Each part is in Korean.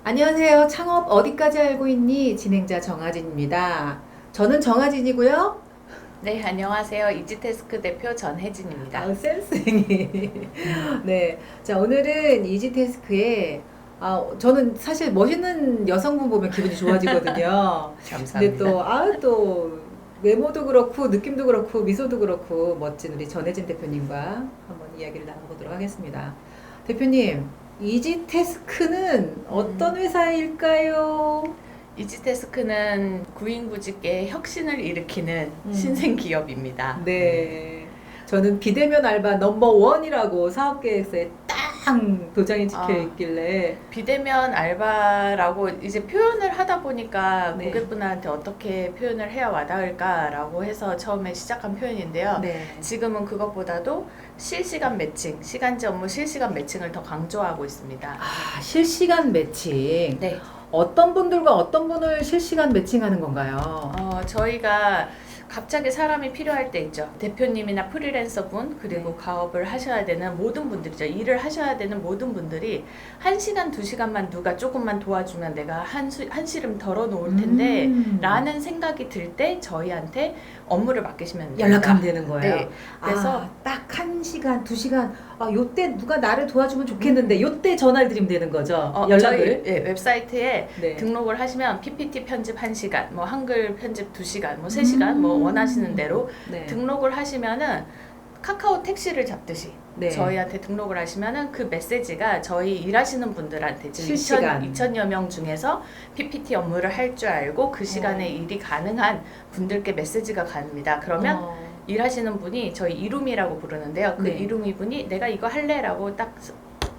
안녕하세요. 창업 어디까지 알고 있니? 진행자 정하진입니다. 저는 정하진이고요. 네, 안녕하세요. 이지태스크 대표 전혜진입니다. 센스쟁이. 네. 자, 오늘은 이지태스크에 저는 사실 멋있는 여성분 보면 기분이 좋아지거든요. 감사합니다. 근데 또 외모도 그렇고 느낌도 그렇고 미소도 그렇고 멋진 우리 전혜진 대표님과 한번 이야기를 나눠보도록 하겠습니다. 대표님, 이지태스크는 어떤 회사일까요? 이지태스크는 구인구직계의 혁신을 일으키는 신생 기업입니다. 네. 저는 비대면 알바 넘버 원이라고 사업계획서에 딱 도장이 찍혀 있길래 비대면 알바라고 이제 표현을 하다 보니까 네. 고객분한테 어떻게 표현을 해야 와닿을까라고 해서 처음에 시작한 표현인데요. 네. 지금은 그것보다도 실시간 매칭, 시간제 업무 실시간 매칭을 더 강조하고 있습니다. 실시간 매칭. 네. 어떤 분들과 어떤 분을 실시간 매칭하는 건가요? 저희가 갑자기 사람이 필요할 때 있죠. 대표님이나 프리랜서 분, 그리고 네. 가업을 하셔야 되는 모든 분들이죠. 일을 하셔야 되는 모든 분들이 1시간, 2시간만 누가 조금만 도와주면 내가 한시름 덜어놓을 텐데 라는 생각이 들 때 저희한테 업무를 맡기시면 됩니다. 연락하면 되는 거예요. 네. 그래서 딱 1시간, 2시간, 요때 누가 나를 도와주면 좋겠는데, 요때 전화를 드리면 되는 거죠. 연락을. 저희 웹사이트에 네. 등록을 하시면 PPT 편집 1시간, 뭐 한글 편집 2시간, 뭐 3시간, 뭐 원하시는 대로 네. 등록을 하시면은 카카오 택시를 잡듯이 네. 저희한테 등록을 하시면은 그 메시지가 저희 일하시는 분들한테 지금 실시간. 2,000여 명 중에서 PPT 업무를 할 줄 알고 그 시간에 일이 가능한 분들께 메시지가 갑니다. 그러면 일하시는 분이 저희 이루미라고 부르는데요. 그 네. 이루미 분이 내가 이거 할래라고 딱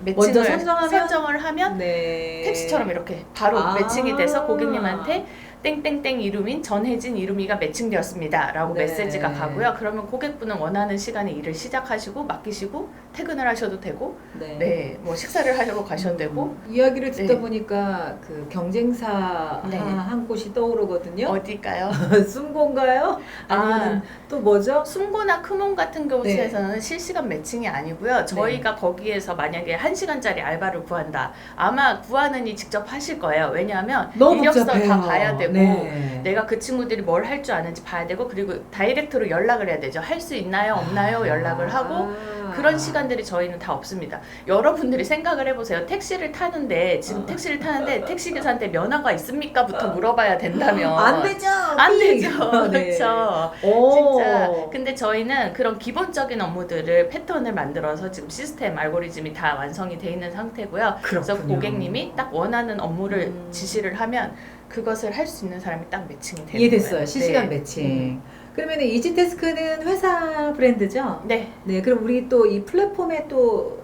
먼저 매칭을 선정하면? 선정을 하면 네. 택시처럼 이렇게 바로 매칭이 돼서 고객님한테 땡땡땡 이루민 전혜진 이루미가 매칭되었습니다 라고 네. 메시지가 가고요. 그러면 고객분은 원하는 시간에 일을 시작하시고 맡기시고 퇴근을 하셔도 되고 네, 뭐 식사를 하려고 가셔도 되고 이야기를 듣다 네. 보니까 그 경쟁사 네. 한 곳이 떠오르거든요. 어딜까요? 숨고인가요? 아니면 또 뭐죠? 숨고나 크몬 같은 곳에서는 실시간 매칭이 아니고요. 저희가 거기에서 만약에 1시간짜리 알바를 구한다. 아마 구하는 이 직접 하실 거예요. 왜냐하면 너무 이력서 복잡해요. 다 봐야 되고 네. 내가 그 친구들이 뭘 할 줄 아는지 봐야 되고 그리고 다이렉트로 연락을 해야 되죠. 할 수 있나요? 없나요? 연락을 하고 그런 시간들이 저희는 다 없습니다. 여러분들이 생각을 해보세요. 택시를 타는데 지금 택시를 타는데 택시기사한테 면허가 있습니까? 부터 물어봐야 된다면 안 되죠. 안 되죠. 네. 그렇죠. 진짜 근데 저희는 그런 기본적인 업무들을 패턴을 만들어서 지금 시스템 알고리즘이 다 완성이 돼 있는 상태고요. 그래서 그렇군요. 고객님이 딱 원하는 업무를 지시를 하면 그것을 할 수 있는 사람이 딱 매칭이 되는 이해됐어요. 거예요. 실시간 네. 매칭. 그러면 이지태스크는 회사 브랜드죠? 네. 네. 그럼 우리 또 이 플랫폼에 또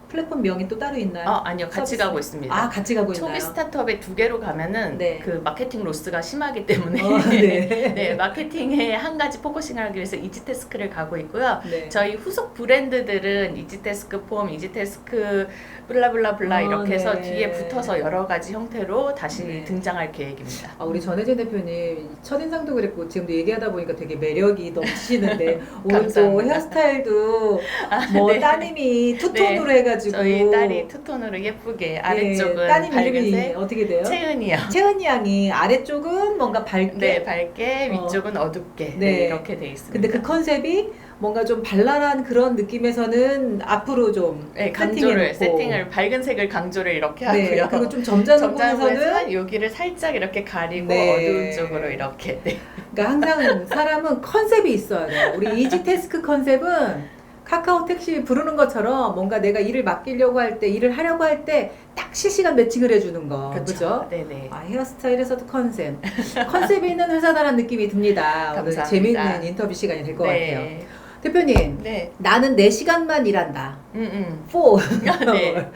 플랫폼 명이 또 따로 있나요? 아니요. 같이 서비스? 가고 있습니다. 같이 가고 있나요? 초기 스타트업에 2개로 가면은 네. 그 마케팅 로스가 심하기 때문에 네. 네, 마케팅에 한 가지 포커싱을 하기 위해서 이지태스크를 가고 있고요. 네. 저희 후속 브랜드들은 이지태스크 폼, 이지태스크 블라블라블라 이렇게 해서 네. 뒤에 붙어서 여러 가지 형태로 다시 네. 등장할 계획입니다. 우리 전혜진 대표님 첫인상도 그랬고 지금도 얘기하다 보니까 되게 매력이 넘치시는데 오늘 또 감사합니다. 헤어스타일도 뭐 네. 따님이 투톤으로 해가지고 저희 딸이 투톤으로 예쁘게 아래쪽은 따님 이름이 밝은색 어떻게 돼요? 채은이요. 채은이 양이 아래쪽은 뭔가 밝게 네, 밝게 위쪽은 어둡게 네. 이렇게 돼 있습니다. 근데 그 컨셉이 뭔가 좀 발랄한 그런 느낌에서는 앞으로 좀 네, 강조를 세팅해놓고. 세팅을 밝은 색을 강조를 이렇게 네, 하고요. 그리고 좀 점잖은 점잖은 곳에서는 곳에서는 여기를 살짝 이렇게 가리고 네. 어두운 쪽으로 이렇게. 네. 그러니까 항상 사람은 컨셉이 있어야 돼요. 우리 이지태스크 컨셉은 카카오 택시 부르는 것처럼 뭔가 내가 일을 맡기려고 할 때, 일을 하려고 할 때 딱 실시간 매칭을 해주는 거. 그죠? 네네. 헤어스타일에서도 컨셉. 컨셉이 있는 회사다라는 느낌이 듭니다. 오늘 감사합니다. 재미있는 인터뷰 시간이 될 것 같아요. 네. 대표님, 네. 나는 4시간만 일한다. 네. 4. 네.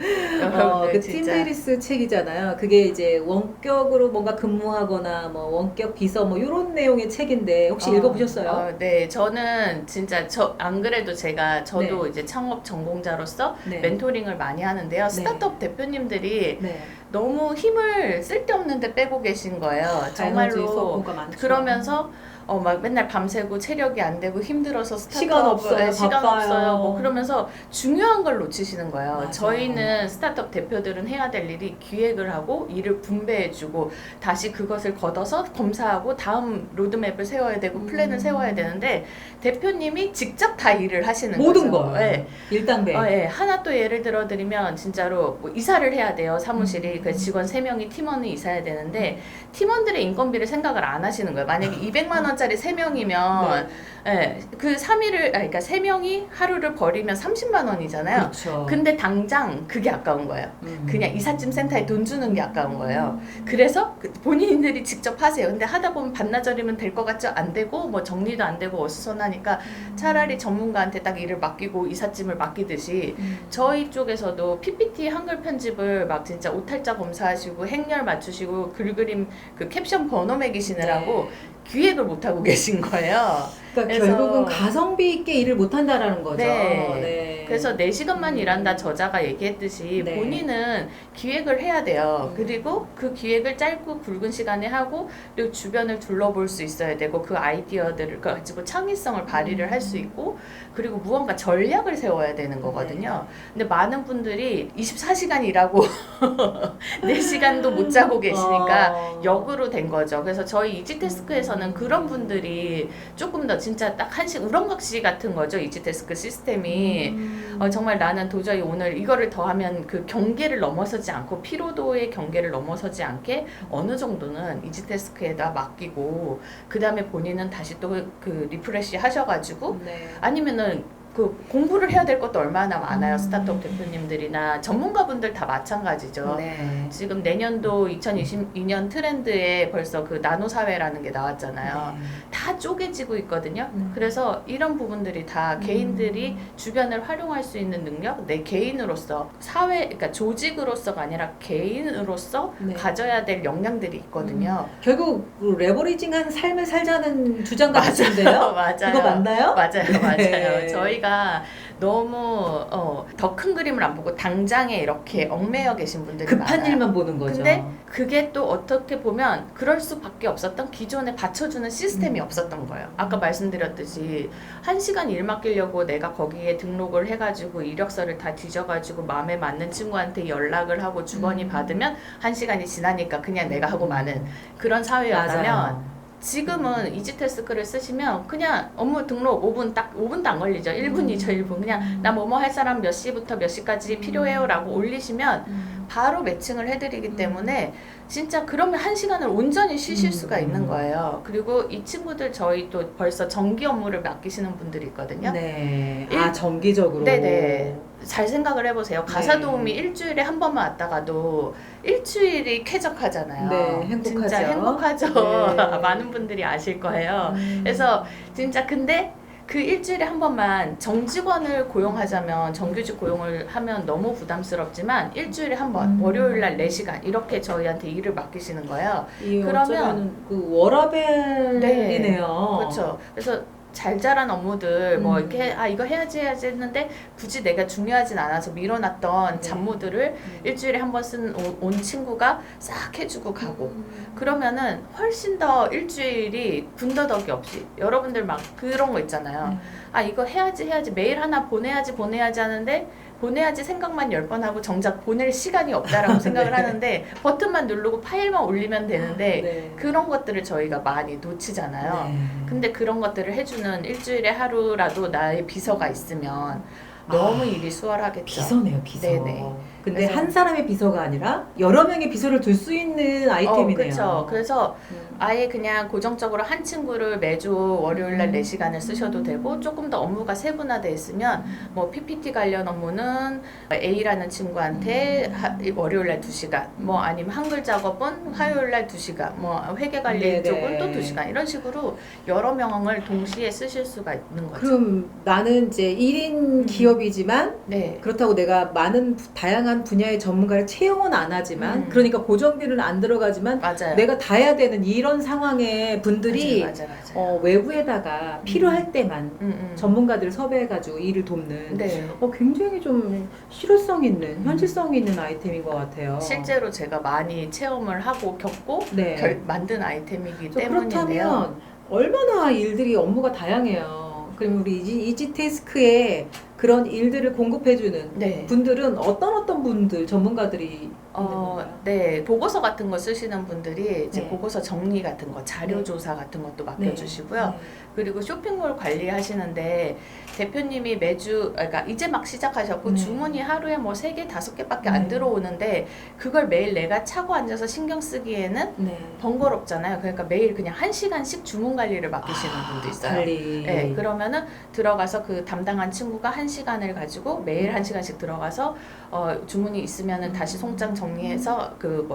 그 팀 페리스 책이잖아요. 그게 이제 원격으로 뭔가 근무하거나 뭐 원격 비서 뭐 이런 내용의 책인데 혹시 읽어보셨어요? 네, 저는 진짜 안 그래도 저도 이제 창업 전공자로서 네. 멘토링을 많이 하는데요. 스타트업 대표님들이 네. 너무 힘을 쓸데없는데 빼고 계신 거예요. 에너지 정말로 소모가 많죠. 그러면서 막 맨날 밤새고 체력이 안 되고 힘들어서 시간 없어요, 시간 바빠요. 없어요. 뭐 그러면서 중요한 걸 놓치시는 거예요. 맞아. 저희는 스타트업 대표들은 해야 될 일이 기획을 하고 일을 분배해주고 다시 그것을 걷어서 검사하고 다음 로드맵을 세워야 되고 플랜을 세워야 되는데 대표님이 직접 다 일을 하시는 모든 거죠. 거. 네. 일당백. 예. 하나 또 예를 들어 드리면 진짜로 뭐 이사를 해야 돼요. 사무실이. 그 직원 3명이 팀원이 이사해야 되는데 팀원들의 인건비를 생각을 안 하시는 거예요. 만약에 200만 원짜리 3명이면 예. 그 3일을 그러니까 3명이 하루를 버리면 30만 원이잖아요. 그렇죠. 근데 당장 그게 아까운 거예요. 그냥 이삿짐 센터에 돈 주는 게 아까운 거예요. 그래서 본인들이 직접 하세요. 근데 하다 보면 반나절이면 될 것 같죠? 안 되고 뭐 정리도 안 되고 어수선하니까 차라리 전문가한테 딱 일을 맡기고 이삿짐을 맡기듯이 저희 쪽에서도 PPT 한글 편집을 막 진짜 오탈자 검사하시고 행렬 맞추시고 글그림 그 캡션 번호 매기시느라고 기획을 못 하고 계신 거예요. 그러니까 그래서- 결국은 가성비 있게 일을 못 한다라는 거죠. 네. 그래서 4시간만 일한다 저자가 얘기했듯이 네. 본인은 기획을 해야 돼요. 그리고 그 기획을 짧고 굵은 시간에 하고 그리고 주변을 둘러볼 수 있어야 되고 그 아이디어들을 가지고 창의성을 발휘를 할 수 있고 그리고 무언가 전략을 세워야 되는 거거든요. 근데 많은 분들이 24시간 일하고 4시간도 못 자고 계시니까 역으로 된 거죠. 그래서 저희 이지테스크에서는 그런 분들이 조금 더 진짜 딱 한식 우렁각시 같은 거죠. 이지테스크 시스템이 정말 나는 도저히 오늘 이거를 더하면 그 경계를 넘어서지 않고 피로도의 경계를 넘어서지 않게 어느 정도는 이지테스크에다 맡기고 그 다음에 본인은 다시 또 그 리프레시 하셔가지고 네. 아니면은 그 공부를 해야 될 것도 얼마나 많아요. 스타트업 대표님들이나 전문가분들 다 마찬가지죠. 네. 지금 내년도 2022년 트렌드에 벌써 그 나노 사회라는 게 나왔잖아요. 다 쪼개지고 있거든요. 그래서 이런 부분들이 다 개인들이 주변을 활용할 수 있는 능력, 내 개인으로서 사회, 그러니까 조직으로서가 아니라 개인으로서 네. 가져야 될 역량들이 있거든요. 결국 그 레버리징한 삶을 살자는 주장 같은데요? 맞아요. 그거 맞나요? 맞아요, 맞아요. 네. 저희가 너무 더 큰 그림을 안 보고 당장에 이렇게 얽매여 계신 분들이 급한 많아요. 일만 보는 거죠. 근데 그게 또 어떻게 보면 그럴 수밖에 없었던 기존에 받쳐주는 시스템이 없었던 거예요. 아까 말씀드렸듯이 1시간 일 맡기려고 내가 거기에 등록을 해가지고 이력서를 다 뒤져가지고 마음에 맞는 친구한테 연락을 하고 주거니 받으면 1시간이 지나니까 그냥 내가 하고 마는 그런 사회였다면 맞아요. 지금은 이지테스크를 쓰시면 그냥 업무 등록 5분도 안 걸리죠. 1분이죠, 1분. 그냥 나 뭐뭐 할 사람 몇 시부터 몇 시까지 필요해요 라고 올리시면 바로 매칭을 해드리기 때문에 진짜 그러면 1시간을 온전히 쉬실 수가 있는 거예요. 그리고 이 친구들 저희 또 벌써 정기 업무를 맡기시는 분들이 있거든요. 네. 일- 아, 정기적으로. 네네. 잘 생각을 해보세요. 가사 네. 도우미 일주일에 한 번만 왔다가도 일주일이 쾌적하잖아요. 네, 행복하죠. 진짜 행복하죠. 네. 많은 분들이 아실 거예요. 그래서 진짜 근데 그 일주일에 한 번만 정직원을 고용하자면 정규직 고용을 하면 너무 부담스럽지만 일주일에 한 번 월요일 날 4시간 이렇게 저희한테 일을 맡기시는 거예요. 그러면 그러면 그 워라벨이네요. 그렇죠. 그래서 잘 자란 업무들 뭐 음. 이렇게 이거 해야지 했는데 굳이 내가 중요하진 않아서 밀어놨던 네. 잡무들을 일주일에 한 번 쓴 온 친구가 싹 해주고 가고 그러면은 훨씬 더 일주일이 군더더기 없이 여러분들 막 그런 거 있잖아요. 이거 해야지 매일 하나 보내야지 하는데 보내야지 생각만 10번 하고 정작 보낼 시간이 없다라고 생각을 하는데 버튼만 누르고 파일만 올리면 되는데 네. 그런 것들을 저희가 많이 놓치잖아요. 네. 근데 그런 것들을 해주는 일주일에 하루라도 나의 비서가 있으면 너무 일이 수월하겠죠. 비서네요, 비서. 네네. 근데 그래서- 한 사람의 비서가 아니라 여러 명의 비서를 둘 수 있는 아이템이네요. 그렇죠. 그래서 음. 아예 그냥 고정적으로 한 친구를 매주 월요일 날 4시간을 쓰셔도 되고 조금 더 업무가 세분화되어 있으면 뭐 PPT 관련 업무는 A라는 친구한테 월요일 날 2시간 뭐 아니면 한글 작업은 화요일 날 2시간 뭐 회계 관리 네네. 쪽은 또 2시간 이런 식으로 여러 명을 동시에 쓰실 수가 있는 거죠. 그럼 나는 이제 1인 기업이지만 네. 그렇다고 내가 많은 다양한 분야의 전문가를 채용은 안 하지만 그러니까 고정비는 안 들어가지만 맞아요. 내가 다 해야 되는 이런 상황의 분들이 맞아요. 외부에다가 필요할 때만 전문가들을 섭외해가지고 일을 돕는 네. 굉장히 좀 실효성 있는 현실성 있는 아이템인 것 같아요. 실제로 제가 많이 체험을 하고 겪고 네. 만든 아이템이기 저 때문인데요. 그렇다면 얼마나 일들이 업무가 다양해요. 그럼 우리 이지태스크에 그런 일들을 공급해주는 네. 분들은 어떤 분들 전문가들이 있는 건가요? 네, 보고서 같은 거 쓰시는 분들이 이제 네. 보고서 정리 같은 거, 자료 네. 조사 같은 것도 네. 맡겨주시고요. 그리고 쇼핑몰 관리하시는데 대표님이 매주, 그러니까 이제 막 시작하셨고 네. 주문이 하루에 뭐 3개, 5개밖에 네. 안 들어오는데 그걸 매일 내가 차고 앉아서 신경 쓰기에는 네. 번거롭잖아요. 그러니까 매일 그냥 1시간씩 주문 관리를 맡기시는 분도 있어요. 관리. 네, 그러면은 들어가서 그 담당한 친구가 1시간을 가지고 매일 1시간씩 들어가서 주문이 있으면은 다시 송장 정리해서 그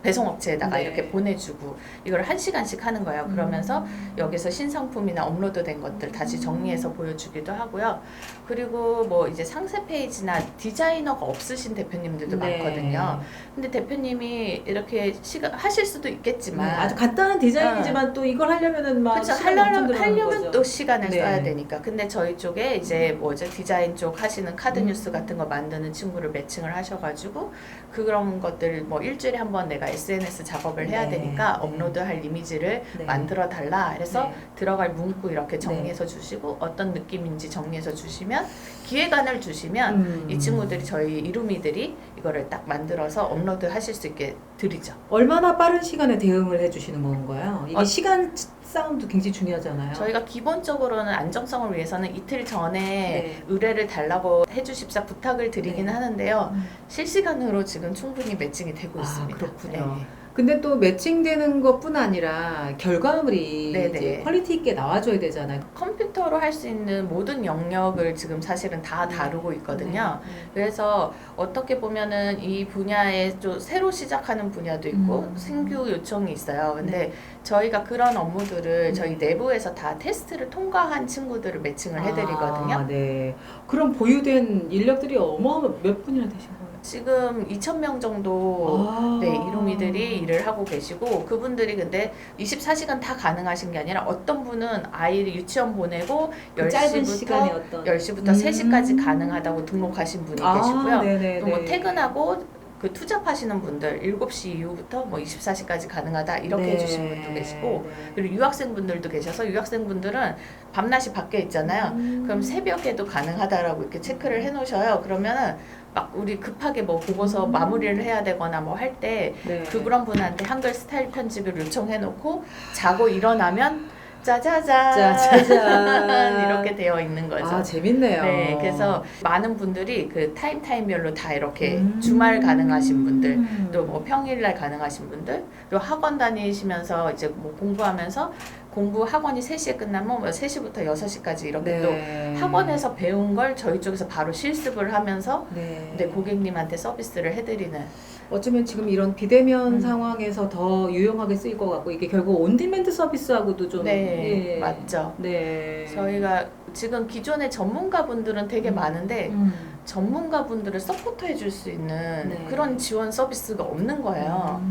배송업체에다가 네. 이렇게 보내주고 이걸 1시간씩 하는 거예요. 그러면서 여기서 신상품이나 업로드된 것들 다시 정리해서 보여주기도 하고요. 그리고 뭐 이제 상세 페이지나 디자이너가 없으신 대표님들도 네. 많거든요. 근데 대표님이 이렇게 하실 수도 있겠지만 아주 간단한 디자인이지만 또 이걸 하려면은 막 그렇죠. 시간이 엄청 들어가는 하려면 거죠. 또 시간을 네. 써야 되니까. 근데 저희 쪽에 이제 뭐죠? 디자인 쪽 하시는 카드 뉴스 같은 거 만드는 친구를 매칭을 하셔가지고 그런 것들 뭐 일주일에 한 번 내가 SNS 작업을 해야 네. 되니까 네. 업로드할 이미지를 네. 만들어 달라. 해서 네. 들어갈 문구 이렇게 정리해서 주시고 어떤 느낌인지 정리해서 주시면 기획안을 주시면 이 친구들이 저희 이루미들이 이거를 딱 만들어서 업로드 하실 수 있게 드리죠. 얼마나 빠른 시간에 대응을 해주시는 건가요? 이게 어, 시간 싸움도 굉장히 중요하잖아요. 저희가 기본적으로는 안정성을 위해서는 이틀 전에 네. 의뢰를 달라고 해주십사 부탁을 드리긴 네. 하는데요. 실시간으로 지금 충분히 매칭이 되고 있습니다. 그렇군요. 네. 근데 또 매칭되는 것뿐 아니라 결과물이 네네. 이제 퀄리티 있게 나와줘야 되잖아요. 컴퓨터로 할 수 있는 모든 영역을 지금 사실은 다 다루고 있거든요. 네. 그래서 어떻게 보면은 이 분야에 좀 새로 시작하는 분야도 있고 신규 요청이 있어요. 근데 저희가 그런 업무들을 저희 내부에서 다 테스트를 통과한 친구들을 매칭을 해드리거든요. 아, 네. 그럼 보유된 인력들이 몇 분이나 되신 거예요? 지금 2,000명 정도 네, 이루미들이 일을 하고 계시고 그분들이 근데 24시간 다 가능하신 게 아니라 어떤 분은 아이를 유치원 보내고 그 짧은 10시부터 시간에 어떤 10시부터 3시까지 가능하다고 등록하신 분이 계시고요. 네네네. 또 뭐 퇴근하고 그 투잡하시는 분들 7시 이후부터 뭐 24시까지 가능하다 이렇게 해주신 분도 계시고 그리고 유학생분들도 계셔서 유학생분들은 밤낮이 바뀌어 있잖아요. 그럼 새벽에도 가능하다라고 이렇게 체크를 해놓으셔요. 그러면은 막 우리 급하게 뭐 보고서 마무리를 해야 되거나 뭐 할 때 네. 그런 분한테 한글 스타일 편집을 요청해놓고 자고 일어나면 짜자잔 짜자잔. 이렇게 되어 있는 거죠. 아, 재밌네요. 네, 그래서 많은 분들이 그 타임별로 다 이렇게 주말 가능하신 분들, 또 뭐 평일날 가능하신 분들, 또 학원 다니시면서 이제 뭐 공부하면서 공부 학원이 3시에 끝나면 뭐 3시부터 6시까지 이렇게 또 학원에서 배운 걸 저희 쪽에서 바로 실습을 하면서 네, 고객님한테 서비스를 해드리는. 어쩌면 지금 이런 비대면 상황에서 더 유용하게 쓰일 것 같고 이게 결국 온디맨드 서비스하고도 좀 네, 맞죠. 네. 저희가 지금 기존의 전문가분들은 되게 많은데 전문가분들을 서포트 해줄 수 있는 네. 그런 지원 서비스가 없는 거예요.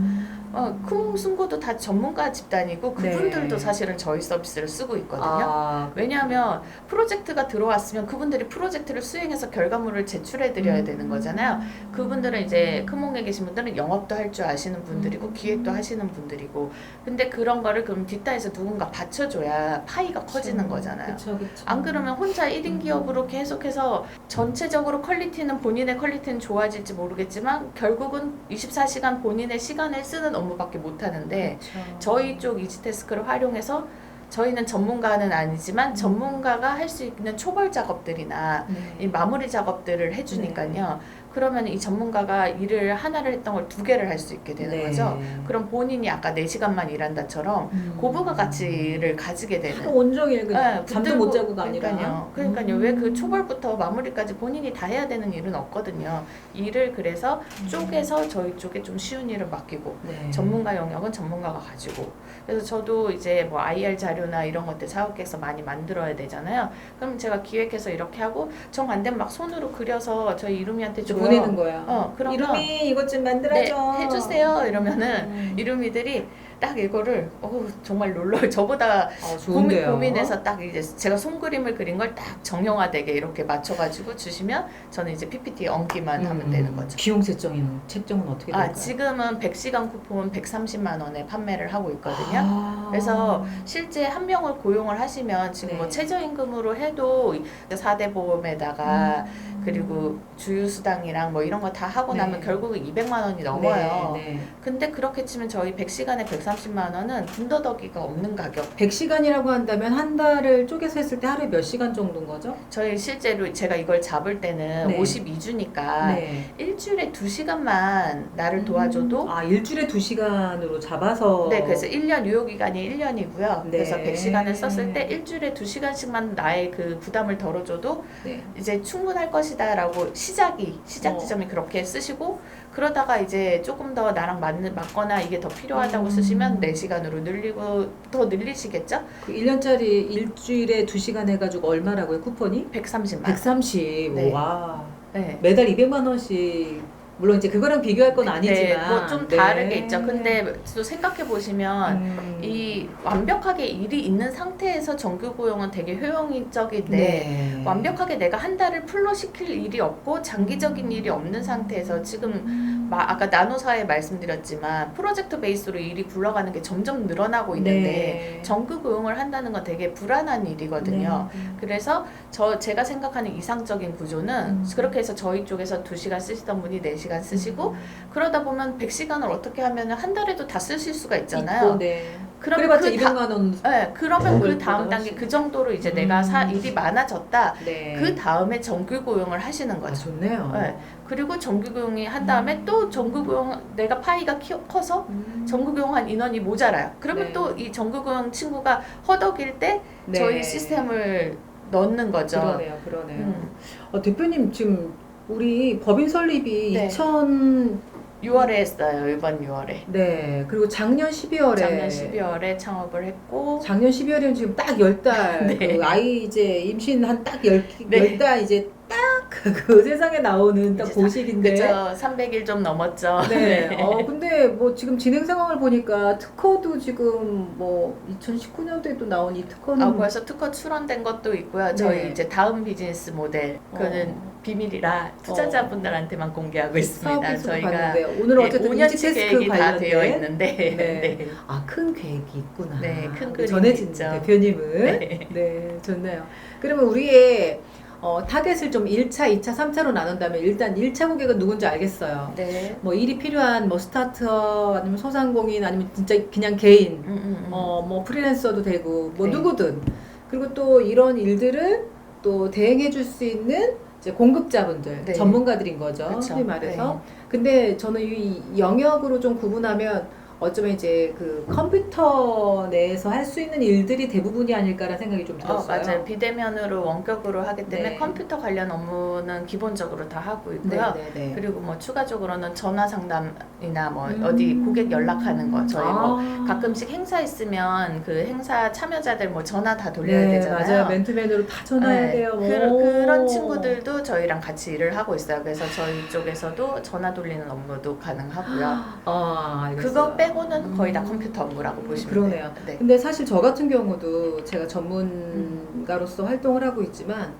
크몽승고도 다 전문가 집단이고 그분들도 네. 사실은 저희 서비스를 쓰고 있거든요. 왜냐하면 프로젝트가 들어왔으면 그분들이 프로젝트를 수행해서 결과물을 제출해 드려야 되는 거잖아요. 그분들은 이제 크몽에 계신 분들은 영업도 할 줄 아시는 분들이고 기획도 하시는 분들이고 근데 그런 거를 그럼 뒷단에서 누군가 받쳐줘야 파이가 커지는 거잖아요. 그쵸. 안 그러면 혼자 1인 기업으로 계속해서 전체적으로 본인의 퀄리티는 좋아질지 모르겠지만 결국은 24시간 본인의 시간을 쓰는 업무밖에 못 하는데 저희 쪽 이지태스크를 활용해서 저희는 전문가는 아니지만 전문가가 할 수 있는 초벌 작업들이나 이 마무리 작업들을 해주니까요. 그러면 이 전문가가 일을 하나를 했던 걸 2개를 할 수 있게 되는 거죠. 그럼 본인이 아까 4시간만 일한다처럼 고부가 가치를 가지게 되는. 온종일 그냥 네, 잠도 못 자고가 아니라. 그러니까요. 왜 그 초벌부터 마무리까지 본인이 다 해야 되는 일은 없거든요. 일을 그래서 쪼개서 저희 쪽에 좀 쉬운 일을 맡기고 전문가 영역은 전문가가 가지고 그래서 저도 이제 뭐 IR 자료나 이런 것들 사업계획서 많이 만들어야 되잖아요. 그럼 제가 기획해서 이렇게 하고 정 안 되면 막 손으로 그려서 저희 이루미한테 줘요. 보내는 거야. 그러면 이루미 이것 좀 네, 만들어줘. 해주세요. 이러면은 이루미들이 딱 이거를 정말 놀라요. 저보다 좋은데요. 고민해서 딱 이제 제가 손그림을 그린 걸 딱 정형화되게 이렇게 맞춰가지고 주시면 저는 이제 PPT에 얹기만 하면 되는 거죠. 비용 책정은 어떻게 될까요? 지금은 100시간 쿠폰 130만 원에 판매를 하고 있거든요. 그래서 실제 한 명을 고용을 하시면 지금 네. 뭐 최저임금으로 해도 4대 보험에다가 그리고 주유수당이랑 뭐 이런 거 다 하고 네. 나면 결국은 200만 원이 넘어요. 네. 근데 그렇게 치면 저희 100시간에 130만 원은 군더더기가 없는 가격. 100시간이라고 한다면 한 달을 쪼개서 했을 때 하루에 몇 시간 정도인 거죠? 저희 실제로 제가 이걸 잡을 때는 네. 52주니까 네. 일주일에 2시간만 나를 도와줘도 일주일에 2시간으로 잡아서 네, 그래서 1년 유효기간이 1년이고요. 네. 그래서 100시간을 썼을 때 일주일에 2시간씩만 나의 그 부담을 덜어줘도 네. 이제 충분할 것이다라고 시작 지점이 그렇게 쓰시고 그러다가 이제 조금 더 나랑 맞거나 이게 더 필요하다고 쓰시면 4시간으로 늘리고 더 늘리시겠죠? 그 1년짜리 일주일에 2시간 해가지고 얼마라고요? 쿠폰이? 130만. 130. 네. 와. 네. 매달 200만 원씩. 물론 이제 그거랑 비교할 건 아니지만 뭐 좀 다르게 있죠. 근데 또 생각해 보시면 이 완벽하게 일이 있는 상태에서 정규 고용은 되게 효용적인데 네. 완벽하게 내가 한 달을 풀로 시킬 일이 없고 장기적인 일이 없는 상태에서 지금 아까 나노사에 말씀드렸지만 프로젝트 베이스로 일이 굴러가는 게 점점 늘어나고 있는데 네. 정규 고용을 한다는 건 되게 불안한 일이거든요. 네. 그래서 제가 생각하는 이상적인 구조는 그렇게 해서 저희 쪽에서 2시간 쓰시던 분이 4시간 쓰시고 그러다 보면 100시간을 어떻게 하면 한 달에도 다 쓰실 수가 있잖아요. 있고, 네. 그러면 그래봤자 그 200만 원. 네, 그러면 그 그걸 다음 보다 단계 그 정도로 이제 내가 일이 많아졌다. 네. 그 다음에 정규 고용을 하시는 거죠. 좋네요. 네. 그리고 정규 고용이 한 다음에 또 정규 고용 내가 파이가 커서 정규 고용한 인원이 모자라요. 그러면 네. 또 이 정규 고용 친구가 허덕일 때 네. 저희 시스템을 넣는 거죠. 그러네요. 대표님 지금 우리 법인 설립이 네. 6월에 했어요. 이번 6월에. 네. 그리고 작년 12월에 작년 12월에 창업을 했고 작년 12월이면 지금 딱 10달 네. 그 아이 이제 임신 한 딱 10달 네. 이제 딱 그 세상에 나오는 딱 이제 그 시기인데 그죠. 300일 좀 넘었죠. 네. 근데 뭐 지금 진행 상황을 보니까 특허도 지금 뭐 2019년도에도 나온 이 특허는 벌써 특허 출원된 것도 있고요. 저희 네. 이제 다음 비즈니스 모델 그거는 비밀이라 투자자분들한테만 공개하고 있습니다. 사업에서도 저희가 봤는데 오늘 어쨌든 5년치 이지테스크 계획이 다 관련된 되어 있는데 네. 네. 큰 계획이 있구나. 네, 큰 우리 그림이 전혜진 있죠. 대표님은 네. 네, 좋네요. 그러면 우리의 타겟을 좀 1차, 2차, 3차로 나눈다면 일단 1차 고객은 누군지 알겠어요. 네. 뭐 일이 필요한 뭐 스타트업 아니면 소상공인 아니면 진짜 그냥 개인 뭐 프리랜서도 되고 뭐 네. 누구든 그리고 또 이런 일들을 또 대행해 줄 수 있는 이제 공급자분들 네. 전문가들인 거죠. 그쵸. 소위 말해서. 근데 저는 이 영역으로 좀 구분하면 어쩌면 이제 그 컴퓨터 내에서 할 수 있는 일들이 대부분이 아닐까라는 생각이 좀 들었어요. 맞아요. 비대면으로 원격으로 하기 때문에 네. 컴퓨터 관련 업무는 기본적으로 다 하고 있고요. 네. 그리고 뭐 추가적으로는 전화 상담이나 뭐 어디 고객 연락하는 거 저희 뭐 가끔씩 행사 있으면 그 행사 참여자들 뭐 전화 다 돌려야 되잖아요. 맞아요. 맨투맨으로 다 전화해야 네. 돼요. 그런 친구들도 저희랑 같이 일을 하고 있어요. 그래서 저희 쪽에서도 전화 돌리는 업무도 가능하고요. 알겠어요. 그거 빼고는 거의 다 컴퓨터 업무라고 보시면 그러네요. 돼요. 네. 근데 사실 저 같은 경우도 제가 전문가로서 활동을 하고 있지만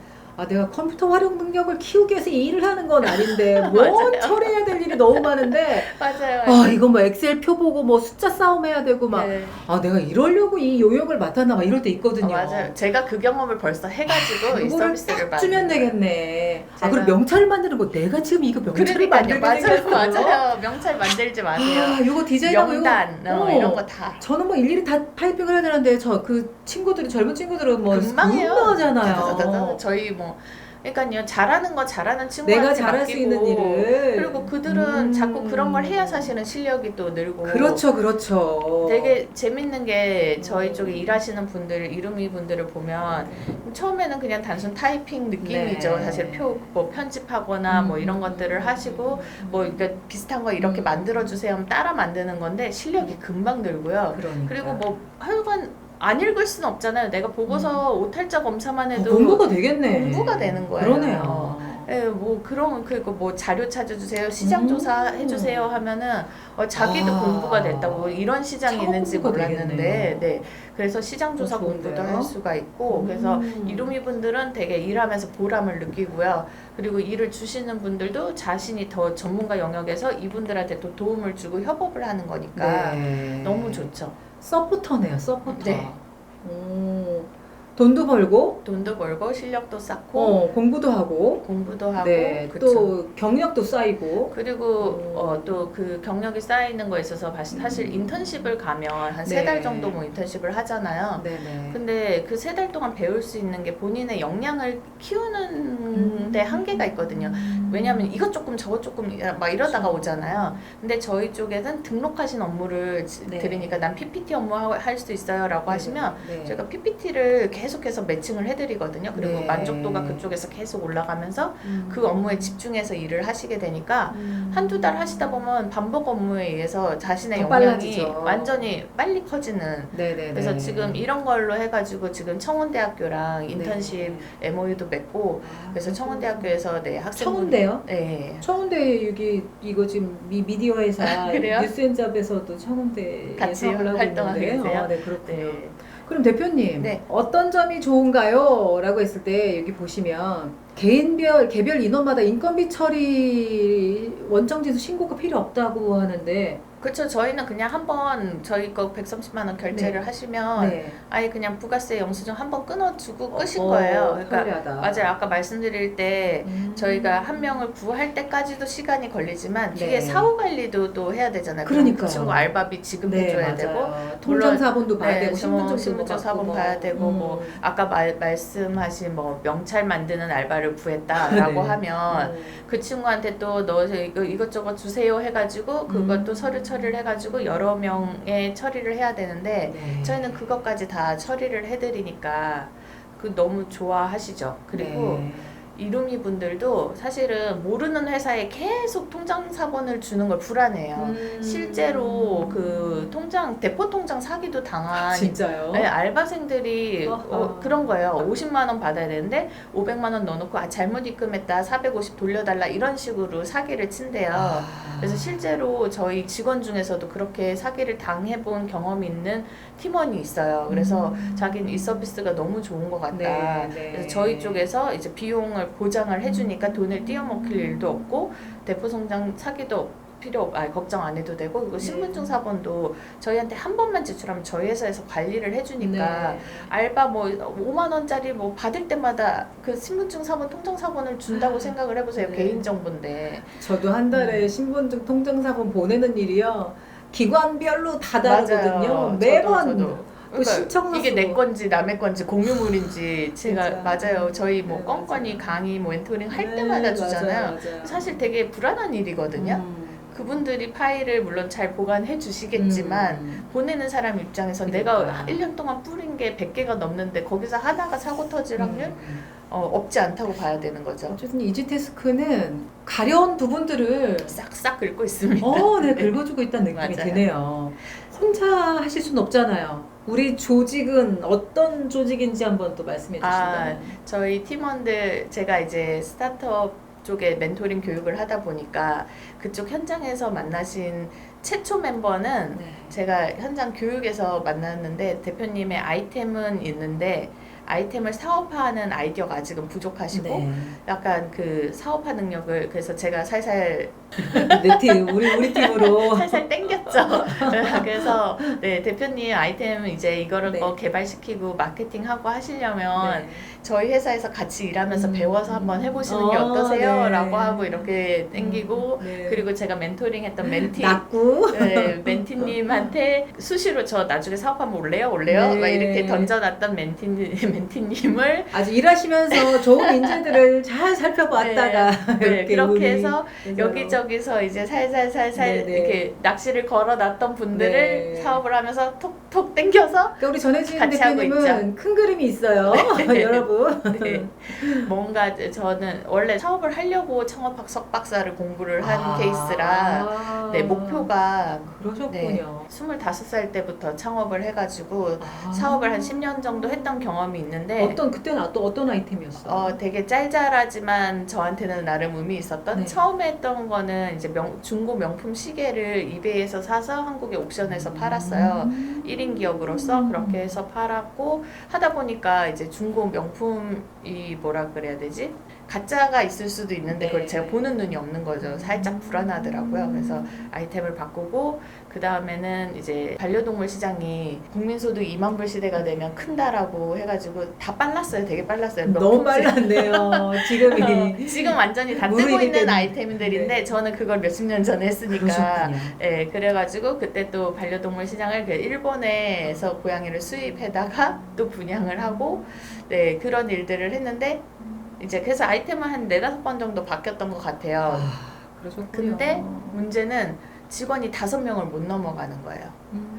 내가 컴퓨터 활용 능력을 키우기 위해서 이 일을 하는 건 아닌데 뭔 처리해야 될 일이 너무 많은데 맞아요. 이거 뭐 엑셀 표 보고 뭐 숫자 싸움해야 되고 막 네. 내가 이러려고 이 용역을 맡았나 막 이럴 때 있거든요. 맞아요. 제가 그 경험을 벌써 해가지고 이 그거를 서비스를 딱 주면 되겠네. 제가- 그리고 명찰 만드는 거 내가 지금 이거 명찰을 만들게 생겼어요. 맞아요. 명찰 만들지 마세요. 이거 디자인하고 명단 이런 거 다. 저는 뭐 일일이 다 타이핑을 해야 되는데 그 친구들이 젊은 친구들은 뭐 금방 해요. 하잖아요. 저희 뭐 그러니까요 잘하는 친구한테 내가 잘할 수 있는 일을 그리고 그들은 자꾸 그런 걸 해야 사실은 실력이 또 늘고 그렇죠. 되게 재밌는 게 저희 쪽에 일하시는 분들 이루미 분들을 보면 처음에는 그냥 단순 타이핑 느낌이죠. 네. 사실 표 뭐 편집하거나 뭐 이런 것들을 하시고 뭐 그러니까 비슷한 거 이렇게 만들어 주세요 하면 따라 만드는 건데 실력이 금방 늘고요. 그러니까. 그리고 뭐 하여간 안 읽을 수는 없잖아요. 내가 보고서 오탈자 검사만 해도 공부가 되겠네. 공부가 되는 거예요. 그러네요. 예, 뭐 그런 그리고 뭐 자료 찾아주세요, 시장 조사 해주세요 하면은 자기도 공부가 됐다고 이런 시장이 창업 있는지 공부가 몰랐는데 되겠네요. 네 그래서 시장 조사 좋은데요? 공부도 할 수가 있고 그래서 이루미 분들은 되게 일하면서 보람을 느끼고요. 그리고 일을 주시는 분들도 자신이 더 전문가 영역에서 이분들한테 또 도움을 주고 협업을 하는 거니까 네. 너무 좋죠. 서포터네요, 서포터. 네. 돈도 벌고, 돈도 벌고 실력도 쌓고 공부도 하고, 공부도 하고 네, 그쵸. 또 경력도 쌓이고. 그리고 또 그 경력이 쌓이는 거에 있어서 사실 인턴십을 가면 한 세 달 네. 정도 뭐 인턴십을 하잖아요. 네네. 근데 그 세 달 동안 배울 수 있는 게 본인의 역량을 키우는 데 한계가 있거든요. 왜냐하면 이것 조금 저것 조금 막 이러다가 그렇죠. 오잖아요. 근데 저희 쪽에는 등록하신 업무를 네. 드리니까 난 PPT 업무 할 수 있어요 라고 하시면 네. 제가 PPT를 계속해서 매칭을 해드리거든요. 그리고 네. 만족도가 그쪽에서 계속 올라가면서 그 업무에 집중해서 일을 하시게 되니까 한두 달 하시다 보면 반복 업무에 의해서 자신의 더 역량이 빨라지죠. 완전히 빨리 커지는 네네네. 그래서 지금 이런 걸로 해가지고 지금 청원대학교랑 인턴십 MOU도 맺고 그래서 청원대학교에서 네 학생분 청운대요? 네. 청운대 여기 이거 지금 미디어 회사 그래요? 뉴스엔잡에서도 청운대에 같이 사업을 하고 활동하고 있는데, 계세요? 네 그렇군요. 네. 그럼 대표님 네. 어떤 점이 좋은가요? 라고 했을 때 여기 보시면 개별 인원마다 인건비 처리 원정지수 신고가 필요 없다고 하는데 그렇죠. 저희는 그냥 한번 저희 거 130만 원 결제를 하시면 네. 아예 그냥 부가세 영수증 한번 끊어주고 끝인 거예요. 그러니까 편리하다. 맞아요. 아까 말씀드릴 때 저희가 한 명 명을 구할 때까지도 시간이 걸리지만 네. 뒤에 사후 관리도 또 해야 되잖아요. 그러니까요. 그 친구 알바비 지급해줘야 되고 통장 사본도 봐야 네, 되고 신분증도 신분증 받고 사본 뭐. 봐야 되고 뭐 아까 말씀하신 뭐 명찰 만드는 알바를 구했다라고 네. 하면 그 친구한테 또 너 이것저것 주세요 해가지고 그것도 서류 처리를 해가지고 여러 명의 처리를 해야 되는데 네. 저희는 그것까지 다 처리를 해드리니까 그 너무 좋아하시죠. 그리고 네. 이루미 분들도 사실은 모르는 회사에 계속 통장 사본을 주는 걸 불안해요. 실제로 그 대포 통장 사기도 당한 진짜요? 네, 알바생들이 어허. 그런 거예요. 50만 원 받아야 되는데 500만 원 넣어놓고 잘못 입금했다 450 돌려달라 이런 식으로 사기를 친대요. 그래서 실제로 저희 직원 중에서도 그렇게 사기를 당해본 경험이 있는 팀원이 있어요. 그래서 자기는 이 서비스가 너무 좋은 것 같다. 네, 네. 그래서 저희 쪽에서 이제 비용을 보장을 해주니까 돈을 띄어먹힐 일도 없고 대포 통장 사기도 걱정 안 해도 되고 그리고 신분증 사본도 저희한테 한 번만 제출하면 저희 회사에서 관리를 해주니까 네. 알바 뭐 5만 원짜리 뭐 받을 때마다 그 신분증 사본 통장 사본을 준다고 생각을 해보세요. 네. 개인 정보인데 저도 한 달에 신분증 통장 사본 보내는 일이요. 기관별로 다 다르거든요. 맞아요. 매번 저도. 그 그러니까 신청서 이게 내 쓰고. 건지 남의 건지 공유물인지 제가 진짜. 맞아요. 저희 뭐 네, 건건이 맞아요. 강의 뭐 멘토링 할 네, 때마다 주잖아요. 맞아요. 사실 되게 불안한 일이거든요. 그분들이 파일을 물론 잘 보관해 주시겠지만 보내는 사람 입장에서 내가 그러니까. 1년 동안 뿌린 게 100개가 넘는데 거기서 하나가 사고 터질 확률 없지 않다고 봐야 되는 거죠. 어쨌든 이지태스크는 가려운 부분들을 싹싹 긁고 있습니다. 네, 긁어주고 있다는 느낌이 맞아요. 드네요. 혼자 하실 수는 없잖아요. 우리 조직은 어떤 조직인지 한번 또 말씀해 주신다면. 저희 팀원들 제가 이제 스타트업 쪽에 멘토링 교육을 하다 보니까 그쪽 현장에서 만나신 최초 멤버는 네. 제가 현장 교육에서 만났는데 대표님의 아이템은 있는데 아이템을 사업화하는 아이디어가 아직은 부족하시고 네. 약간 그 사업화 능력을 그래서 제가 살살 내 팀, 우리 팀으로. 살살 땡겼죠. 그래서 네, 대표님 아이템 이제 이거를 네. 개발시키고 마케팅하고 하시려면 네. 저희 회사에서 같이 일하면서 배워서 한번 해보시는 게 어떠세요? 네. 라고 하고 이렇게 땡기고 네. 그리고 제가 멘토링 했던 멘티 낙구. 네, 멘티님한테 수시로 저 나중에 사업하면 올래요? 네. 막 이렇게 던져놨던 멘티님을 아주 일하시면서 좋은 인재들을 잘 살펴봤다가 네, 그렇게 운이 해서 돼서. 여기저기서 이제 살살살살 네, 네. 이렇게 낚시를 걸어놨던 분들을 네. 사업을 하면서 톡톡 땡겨서 그러니까 우리 전혜진 같이 하고 대표님은 큰 그림이 있어요. 여러분. 네. 뭔가 저는 원래 사업을 하려고 창업 석박사를 공부를 한 케이스라 네, 목표가 그러셨군요. 25살 때부터 창업을 해가지고 사업을 한 10년 정도 했던 경험이 있는데 그때는 또 어떤 아이템이었어요? 되게 짤짤하지만 저한테는 나름 의미 있었던 네. 처음에 했던 거는 이제 중고 명품 시계를 이베이에서 사서 한국의 옥션에서 팔았어요. 1인 기업으로서 그렇게 해서 팔았고 하다 보니까 이제 중고 명품이 뭐라 그래야 되지? 가짜가 있을 수도 있는데 그걸 네. 제가 보는 눈이 없는 거죠. 살짝 불안하더라고요. 그래서 아이템을 바꾸고 그 다음에는 이제 반려동물 시장이 국민소득 2만 불 시대가 되면 큰다라고 해가지고 다 빨랐어요. 되게 빨랐어요. 너무 명품 빨랐네요. 지금이. 지금 완전히 다 뜨고 무르익이 있는 된- 아이템들인데 네. 저는 그걸 몇십 년 전에 했으니까 그러셨군요. 예, 그래가지고 그때 또 반려동물 시장을 그 일본에서 고양이를 수입해다가 또 분양을 하고 네, 그런 일들을 했는데 이제 그래서 아이템은 한 4-5번 정도 바뀌었던 것 같아요. 그러셨군요. 근데 문제는 직원이 5명을 못 넘어가는 거예요.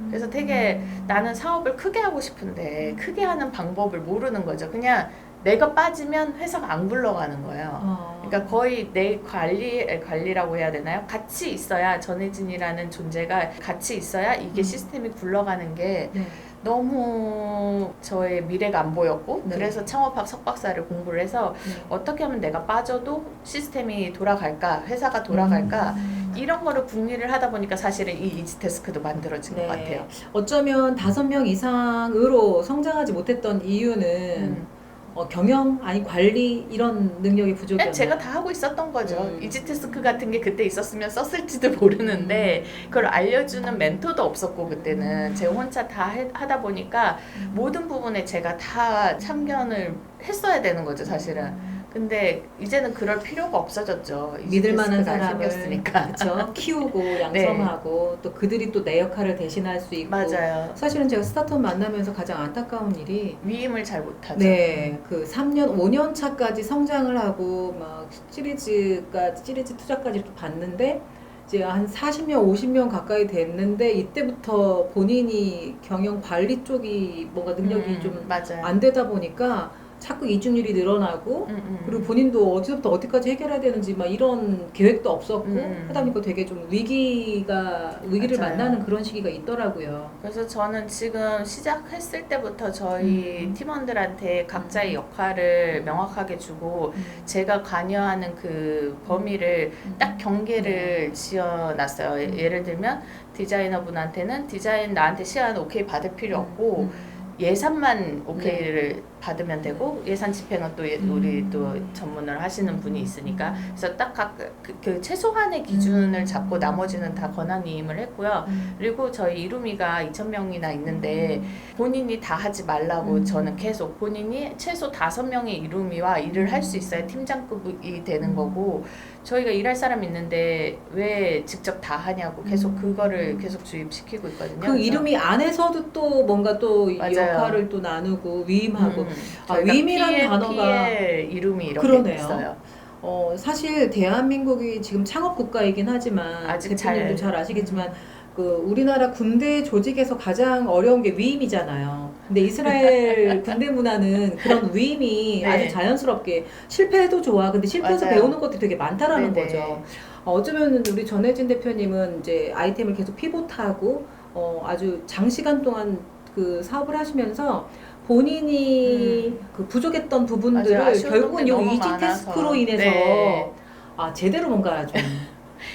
그래서 되게 나는 사업을 크게 하고 싶은데 크게 하는 방법을 모르는 거죠. 그냥 내가 빠지면 회사가 안 굴러가는 거예요. 그러니까 거의 내 관리라고 해야 되나요? 같이 있어야 전혜진이라는 존재가 같이 있어야 이게 시스템이 굴러가는 게 네. 너무 저의 미래가 안 보였고 네. 그래서 창업학 석박사를 공부를 해서 네. 어떻게 하면 내가 빠져도 시스템이 돌아갈까 회사가 돌아갈까 이런 거를 궁리를 하다 보니까 사실은 이 이지테스크도 만들어진 네. 것 같아요. 어쩌면 5명 이상으로 성장하지 못했던 이유는 경영 아니 관리 이런 능력이 부족이었나요? 그냥 제가 다 하고 있었던 거죠. 이지테스크 같은 게 그때 있었으면 썼을지도 모르는데 그걸 알려주는 멘토도 없었고 그때는 제가 혼자 다 하다 보니까 모든 부분에 제가 다 참견을 했어야 되는 거죠 사실은. 근데 이제는 그럴 필요가 없어졌죠. 믿을 만한 이지테스크가 사람을 생겼으니까. 그쵸? 키우고 양성하고 또 그들이 또 내 역할을 대신할 수 있고 맞아요. 사실은 제가 스타트업 만나면서 가장 안타까운 일이 위임을 잘 못하죠. 네, 그 3년, 5년 차까지 성장을 하고 막 시리즈 투자까지 또 봤는데 이제 한 40명, 50명 가까이 됐는데 이때부터 본인이 경영 관리 쪽이 뭔가 능력이 좀 맞아요. 안 되다 보니까 자꾸 이중률이 늘어나고 그리고 본인도 어디서부터 어디까지 해결해야 되는지 막 이런 계획도 없었고 하다 보니까 되게 좀 위기를 맞아요. 만나는 그런 시기가 있더라고요. 그래서 저는 지금 시작했을 때부터 저희 팀원들한테 각자의 역할을 명확하게 주고 제가 관여하는 그 범위를 딱 경계를 지어놨어요. 예를 들면 디자이너분한테는 디자인 나한테 시안 오케이 받을 필요 없고 예산만 오케이를 받으면 되고 예산 집행은 또 우리 또 전문을 하시는 분이 있으니까 그래서 딱 각 그 최소한의 기준을 잡고 나머지는 다 권한위임을 했고요. 그리고 저희 이루미가 2,000명이나 있는데 본인이 다 하지 말라고 저는 계속 본인이 최소 5명의 이루미와 일을 할 수 있어야 팀장급이 되는 거고 저희가 일할 사람 있는데 왜 직접 다 하냐고 계속 그거를 계속 주입시키고 있거든요. 그 이름이 안에서도 또 뭔가 또 맞아요. 역할을 또 나누고 위임하고 저희가 위임이라는 PL, 단어가 PL 이름이 이렇게 그러네요. 있어요. 사실 대한민국이 지금 창업 국가이긴 하지만 아직 대표님도 잘 아시겠지만 그 우리나라 군대 조직에서 가장 어려운 게 위임이잖아요. 근데 이스라엘 군대 문화는 그런 위임이 네. 아주 자연스럽게 실패해도 좋아. 근데 실패해서 맞아요. 배우는 것들이 되게 많다라는 네네. 거죠. 어쩌면 우리 전혜진 대표님은 이제 아이템을 계속 피봇하고 아주 장시간 동안 그 사업을 하시면서 본인이 그 부족했던 부분들을 맞아요. 아쉬운 결국은 점들이 요 너무 이지테스크로 많아서. 인해서 네. 제대로 뭔가 좀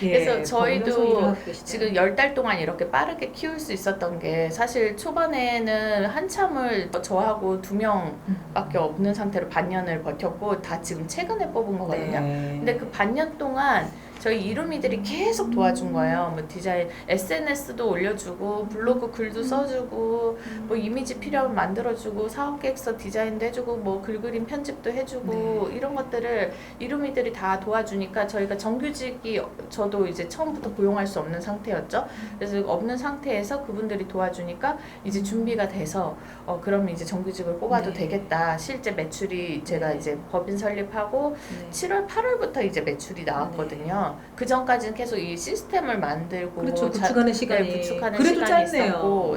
그래서 저희도 거기서 일을 하고 계시네요. 지금 10달 동안 이렇게 빠르게 키울 수 있었던 게 사실 초반에는 한참을 저하고 2명밖에 없는 상태로 반년을 버텼고 다 지금 최근에 뽑은 거거든요. 네. 근데 그 반년 동안 저희 이루미들이 계속 도와준 거예요. 뭐 디자인, SNS도 올려주고, 블로그 글도 써주고, 뭐 이미지 필요하면 만들어주고, 사업계획서 디자인도 해주고, 뭐 글그림 편집도 해주고, 이런 것들을 이루미들이 다 도와주니까 저희가 정규직이 저도 이제 처음부터 고용할 수 없는 상태였죠. 그래서 없는 상태에서 그분들이 도와주니까 이제 준비가 돼서 그럼 이제 정규직을 뽑아도 되겠다. 실제 매출이 제가 이제 법인 설립하고 7월, 8월부터 이제 매출이 나왔거든요. 그 전까지는 계속 이 시스템을 만들고 그렇죠. 구축하는 시간이 구축하는 그래도 시간이 짧네요. 있었고,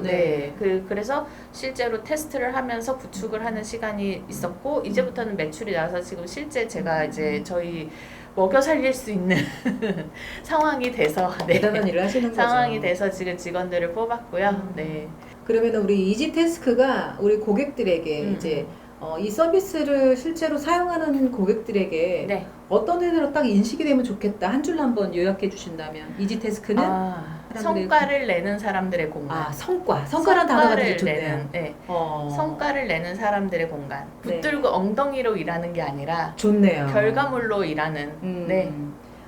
그래서 실제로 테스트를 하면서 구축을 하는 시간이 있었고 이제부터는 매출이 나와서 지금 실제 제가 이제 저희 먹여 살릴 수 있는 상황이 돼서 대단한 일을 하시는 거죠. 상황이 돼서 지금 직원들을 뽑았고요. 네. 그러면 우리 이지테스크가 우리 고객들에게 이제 이 서비스를 실제로 사용하는 고객들에게 네. 어떤 애들로 딱 인식이 되면 좋겠다. 한 줄로 한번 요약해 주신다면 이지태스크는 사람들의 성과를 내는 사람들의 공간. 성과란 단어가 되게 좋네요. 내는, 네. 성과를 내는 사람들의 공간. 붙들고 엉덩이로 일하는 게 아니라 좋네요. 결과물로 일하는. 네.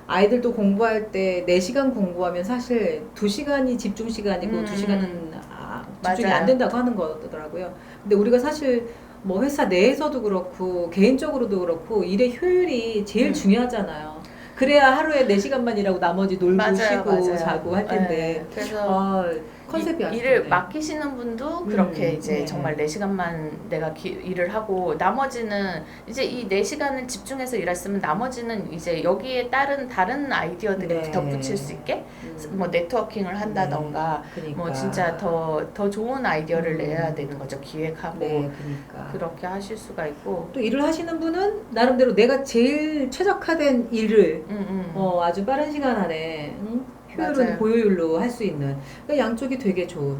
아이들도 공부할 때 4시간 공부하면 사실 2시간이 집중 시간이고 2시간은 집중이 맞아요. 안 된다고 하는 거더라고요. 근데 우리가 사실 뭐 회사 내에서도 그렇고 개인적으로도 그렇고 일의 효율이 제일 중요하잖아요. 그래야 하루에 4시간만 일하고 나머지 놀고 쉬고 자고 할 텐데. 네. 그래서 컨셉이 아주 일을 좋네요. 맡기시는 분도 그렇게 이제 네. 정말 4시간만 내가 일을 하고 나머지는 이제 이 4시간을 집중해서 일했으면 나머지는 이제 여기에 따른 다른 아이디어들이 네. 덧붙일 수 있게 뭐 네트워킹을 한다던가 그러니까. 뭐 진짜 더 좋은 아이디어를 내야 되는 거죠. 기획하고 그러니까. 그렇게 하실 수가 있고 또 일을 하시는 분은 나름대로 내가 제일 최적화된 일을 아주 빠른 시간 안에 효율은 맞아요. 고효율로 할 수 있는 그러니까 양쪽이 되게 좋은.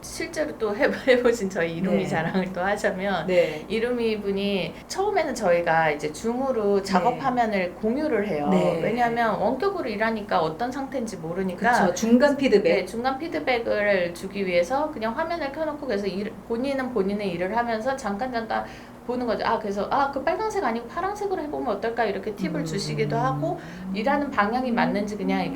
실제로 또 해보신 저희 이루미 네. 자랑을 또 하자면 네. 이루미 분이 처음에는 저희가 이제 줌으로 작업 화면을 공유를 해요. 네. 왜냐하면 원격으로 일하니까 어떤 상태인지 모르니까 그렇죠. 중간 피드백. 네, 중간 피드백을 주기 위해서 그냥 화면을 켜놓고 그래서 본인은 본인의 일을 하면서 잠깐 보는 거죠. 그래서 그 빨간색 아니고 파란색으로 해보면 어떨까 이렇게 팁을 주시기도 하고 일하는 방향이 맞는지 그냥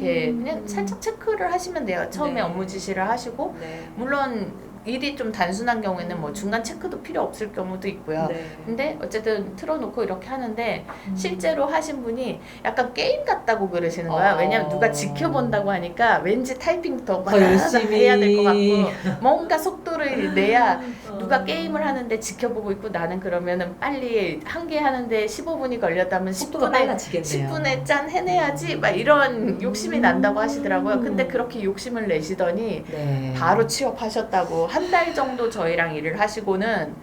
살짝 체크를 하시면 돼요. 처음에 네. 업무 지시를 하시고 물론 일이 좀 단순한 경우에는 뭐 중간 체크도 필요 없을 경우도 있고요. 근데 어쨌든 틀어놓고 이렇게 하는데 실제로 하신 분이 약간 게임 같다고 그러시는 거야. 왜냐면 누가 지켜본다고 하니까 왠지 타이핑 더 열심히 해야 될 것 같고 뭔가 속도를 내야 누가 게임을 하는데 지켜보고 있고 나는 그러면은 빨리 한 개 하는데 15분이 걸렸다면 속도가 빨라지겠네요. 10분에 짠 해내야지 막 이런 욕심이 난다고 하시더라고요. 근데 그렇게 욕심을 내시더니 바로 취업하셨다고. 한 달 정도 저희랑 일을 하시고는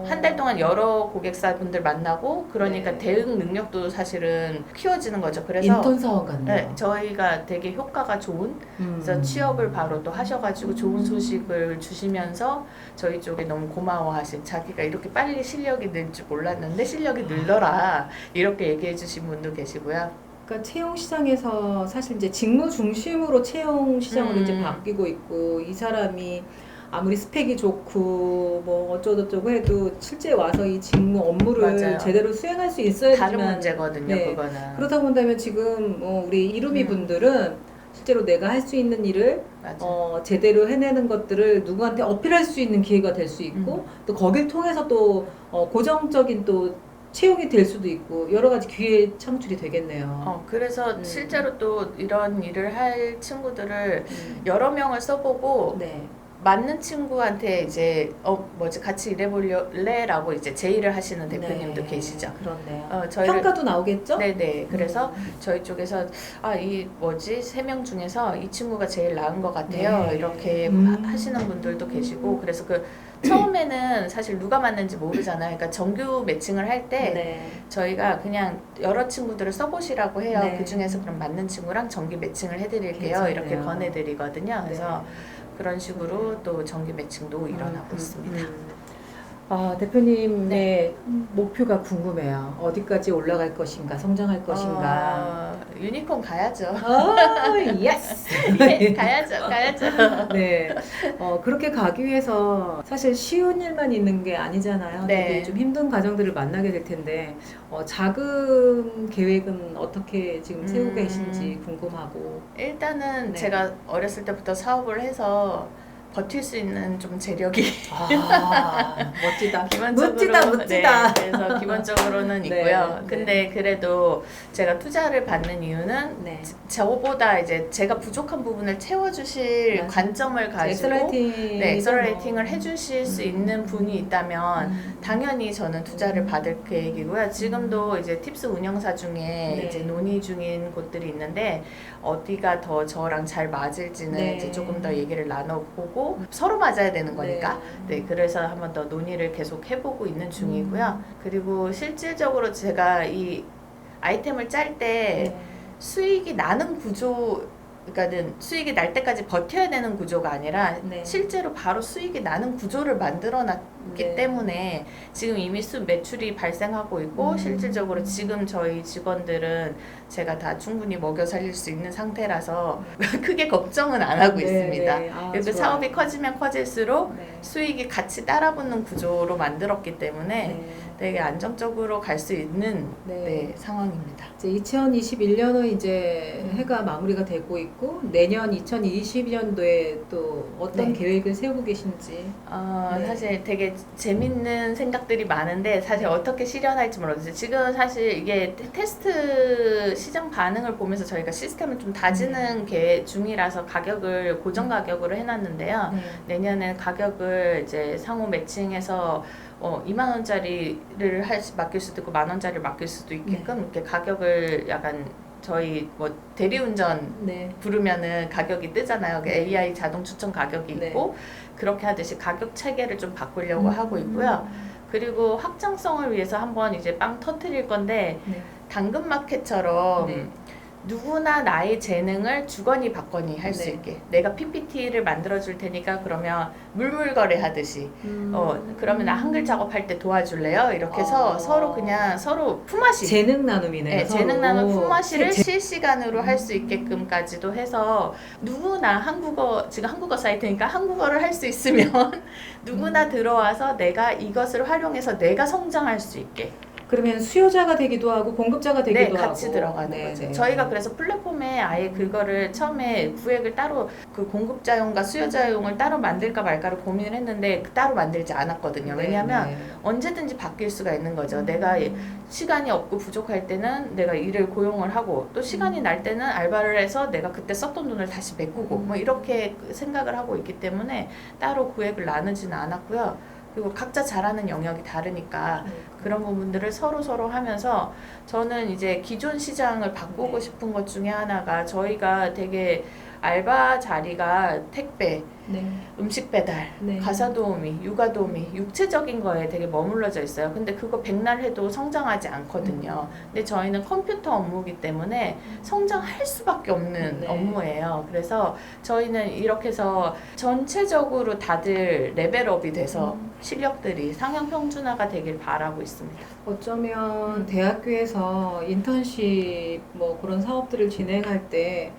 한 달 동안 여러 고객사분들 만나고 그러니까 대응 능력도 사실은 키워지는 거죠. 그래서 인턴 사원 같네요. 저희가 되게 효과가 좋은 그래서 취업을 바로 또 하셔가지고 좋은 소식을 주시면서 저희 쪽에 너무 고마워하신 자기가 이렇게 빨리 실력이 늘 줄 몰랐는데 실력이 늘더라 이렇게 얘기해 주신 분도 계시고요. 그러니까 채용 시장에서 사실 이제 직무 중심으로 채용 시장으로 이제 바뀌고 있고 이 사람이 아무리 스펙이 좋고 뭐 어쩌고저쩌고 해도 실제 와서 이 직무 업무를 맞아요. 제대로 수행할 수 있어야지만 다른 문제거든요. 그거는. 그렇다고 본다면 지금 우리 이루미 분들은 실제로 내가 할 수 있는 일을 제대로 해내는 것들을 누구한테 어필할 수 있는 기회가 될 수 있고 또 거길 통해서 또 고정적인 또 채용이 될 수도 있고 여러 가지 기회 창출이 되겠네요. 그래서 실제로 또 이런 일을 할 친구들을 여러 명을 써보고 맞는 친구한테 이제 같이 일해볼래라고 이제 제의를 하시는 대표님도 계시죠. 그렇네요. 평가도 나오겠죠? 네네. 그래서 저희 쪽에서 이 3명 중에서 이 친구가 제일 나은 것 같아요. 이렇게 하시는 분들도 계시고 그래서 처음에는 사실 누가 맞는지 모르잖아요. 그러니까 정규 매칭을 할 때 저희가 그냥 여러 친구들을 써보시라고 해요. 그 중에서 그럼 맞는 친구랑 정규 매칭을 해드릴게요. 괜찮네요. 이렇게 권해드리거든요. 그래서 그런 식으로 또 정규 매칭도 일어나고 있습니다. 대표님의 목표가 궁금해요. 어디까지 올라갈 것인가, 성장할 것인가. 유니콘 가야죠. 예스! 가야죠. 네. 그렇게 가기 위해서 사실 쉬운 일만 있는 게 아니잖아요. 되게 좀 힘든 과정들을 만나게 될 텐데, 자금 계획은 어떻게 지금 세우고 계신지 궁금하고. 일단은 제가 어렸을 때부터 사업을 해서 버틸 수 있는 좀 재력이 멋지다. 기본적으로 멋지다. 그래서 기본적으로는 있고요. 근데 그래도 제가 투자를 받는 이유는 저보다 이제 제가 부족한 부분을 채워주실 관점을 가지고 엑셀러레이팅을 해주실 수 있는 분이 있다면 당연히 저는 투자를 받을 계획이고요. 지금도 이제 팁스 운영사 중에 이제 논의 중인 곳들이 있는데 어디가 더 저랑 잘 맞을지는 이제 조금 더 얘기를 나눠보고 서로 맞아야 되는 거니까 그래서 한번 더 논의를 계속 해보고 있는 중이고요. 그리고 실질적으로 제가 이 아이템을 짤 때 수익이 나는 구조 그러니까는 수익이 날 때까지 버텨야 되는 구조가 아니라 실제로 바로 수익이 나는 구조를 만들어 네. 때문에 지금 이미 매출이 발생하고 있고 실질적으로 지금 저희 직원들은 제가 다 충분히 먹여 살릴 수 있는 상태라서 크게 걱정은 안 하고 네, 있습니다. 네. 아, 그리고 좋아요. 사업이 커지면 커질수록 네. 수익이 같이 따라붙는 구조로 만들었기 때문에 네. 되게 안정적으로 갈 수 있는 네. 상황입니다. 이제 2021년은 이제 해가 마무리가 되고 있고 내년 2020년도에 또 어떤 네. 계획을 세우고 계신지. 네. 사실 되게 재밌는 생각들이 많은데 사실 어떻게 실현할지 모르겠어요. 지금 사실 이게 테스트 시장 반응을 보면서 저희가 시스템을 좀 다지는 중이라서 가격을 고정 가격으로 해놨는데요. 네. 내년엔 가격을 이제 상호 매칭해서 2만 원짜리를 맡길 수도 있고 1만 원짜리를 맡길 수도 있게끔 이렇게 가격을 약간 저희 뭐 대리운전 네. 부르면은 가격이 뜨잖아요. 그 AI 자동 추천 가격이 네. 있고 그렇게 하듯이 가격 체계를 좀 바꾸려고 하고 있고요. 그리고 확장성을 위해서 한번 이제 빵 터트릴 건데 네. 당근마켓처럼 네. 누구나 나의 재능을 주거니 받거니 할 수 네. 있게 내가 PPT를 만들어 줄 테니까 그러면 물물거래 하듯이 그러면 나 한글 작업할 때 도와줄래요? 이렇게 해서 서로 품앗이 재능 나눔이네요. 네, 서로. 재능 나눔 품앗이를 실시간으로 할 수 있게끔까지도 해서 누구나 지금 한국어 사이트니까 한국어를 할 수 있으면 누구나 들어와서 내가 이것을 활용해서 내가 성장할 수 있게 그러면 수요자가 되기도 하고 공급자가 되기도 하고 같이 들어가는 네, 거죠. 네. 저희가 그래서 플랫폼에 아예 그거를 처음에 구획을 따로 그 공급자용과 수요자용을 따로 만들까 말까를 고민을 했는데 따로 만들지 않았거든요. 네, 왜냐하면 네. 언제든지 바뀔 수가 있는 거죠. 내가 시간이 없고 부족할 때는 내가 일을 고용을 하고 또 시간이 날 때는 알바를 해서 내가 그때 썼던 돈을 다시 메꾸고 뭐 이렇게 생각을 하고 있기 때문에 따로 구획을 나누지는 않았고요. 그리고 각자 잘하는 영역이 다르니까 그런 부분들을 서로 하면서 저는 이제 기존 시장을 바꾸고 네. 싶은 것 중에 하나가 저희가 되게 알바 자리가 택배, 네. 음식 배달, 네. 가사 도우미, 육아 도우미, 육체적인 거에 되게 머물러져 있어요. 근데 그거 백날 해도 성장하지 않거든요. 근데 저희는 컴퓨터 업무이기 때문에 성장할 수밖에 없는 네. 업무예요. 그래서 저희는 이렇게 해서 전체적으로 다들 레벨업이 돼서 실력들이 상향 평준화가 되길 바라고 있습니다. 어쩌면 대학교에서 인턴십 뭐 그런 사업들을 진행할 때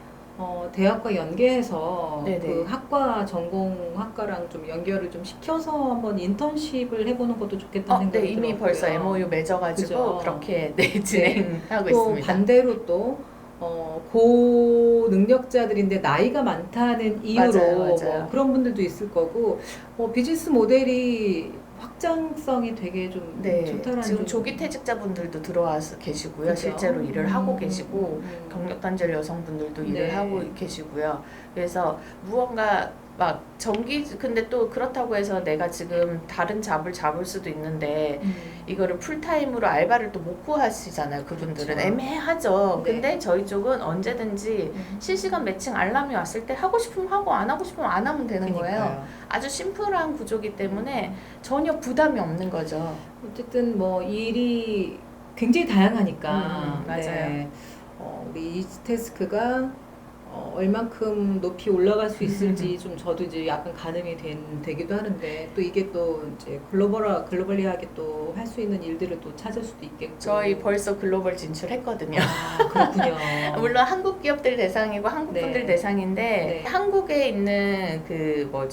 대학과 연계해서 네네. 그 학과 전공 학과랑 좀 연결을 좀 시켜서 한번 인턴십을 해보는 것도 좋겠다는 생각이 네, 이미 들었고요. 벌써 MOU 맺어가지고 그죠? 그렇게 진행하고 또 있습니다. 반대로 또 고능력자들인데 나이가 많다는 이유로 맞아요. 뭐 그런 분들도 있을 거고 비즈니스 모델이 확장성이 되게 좀 네, 좋다라는 지금 좀- 조기 퇴직자분들도 들어와서 계시고요. 그죠? 실제로 일을 하고 계시고 음. 경력 단절 여성분들도 네. 일을 하고 계시고요. 그래서 무언가 막 근데 또 그렇다고 해서 내가 지금 다른 잡을 잡을 수도 있는데 이거를 풀타임으로 알바를 또 못 구하시잖아요. 그분들은 그렇죠. 애매하죠. 네. 근데 저희 쪽은 언제든지 실시간 매칭 알람이 왔을 때 하고 싶으면 하고 안 하고 싶으면 안 하면 되는 거예요. 그러니까요. 아주 심플한 구조기 때문에 전혀 부담이 없는 거죠. 어쨌든 뭐 일이 굉장히 다양하니까 맞아요. 네. 우리 이지태스크가 얼만큼 높이 올라갈 수 있을지 좀 저도 이제 약간 가늠이 되기도 하는데 또 이게 또 이제 글로벌리하게 또 할 수 있는 일들을 또 찾을 수도 있겠고 저희 벌써 글로벌 진출했거든요. 그렇군요. 물론 한국 기업들 대상이고 한국 분들 네. 대상인데 네. 한국에 있는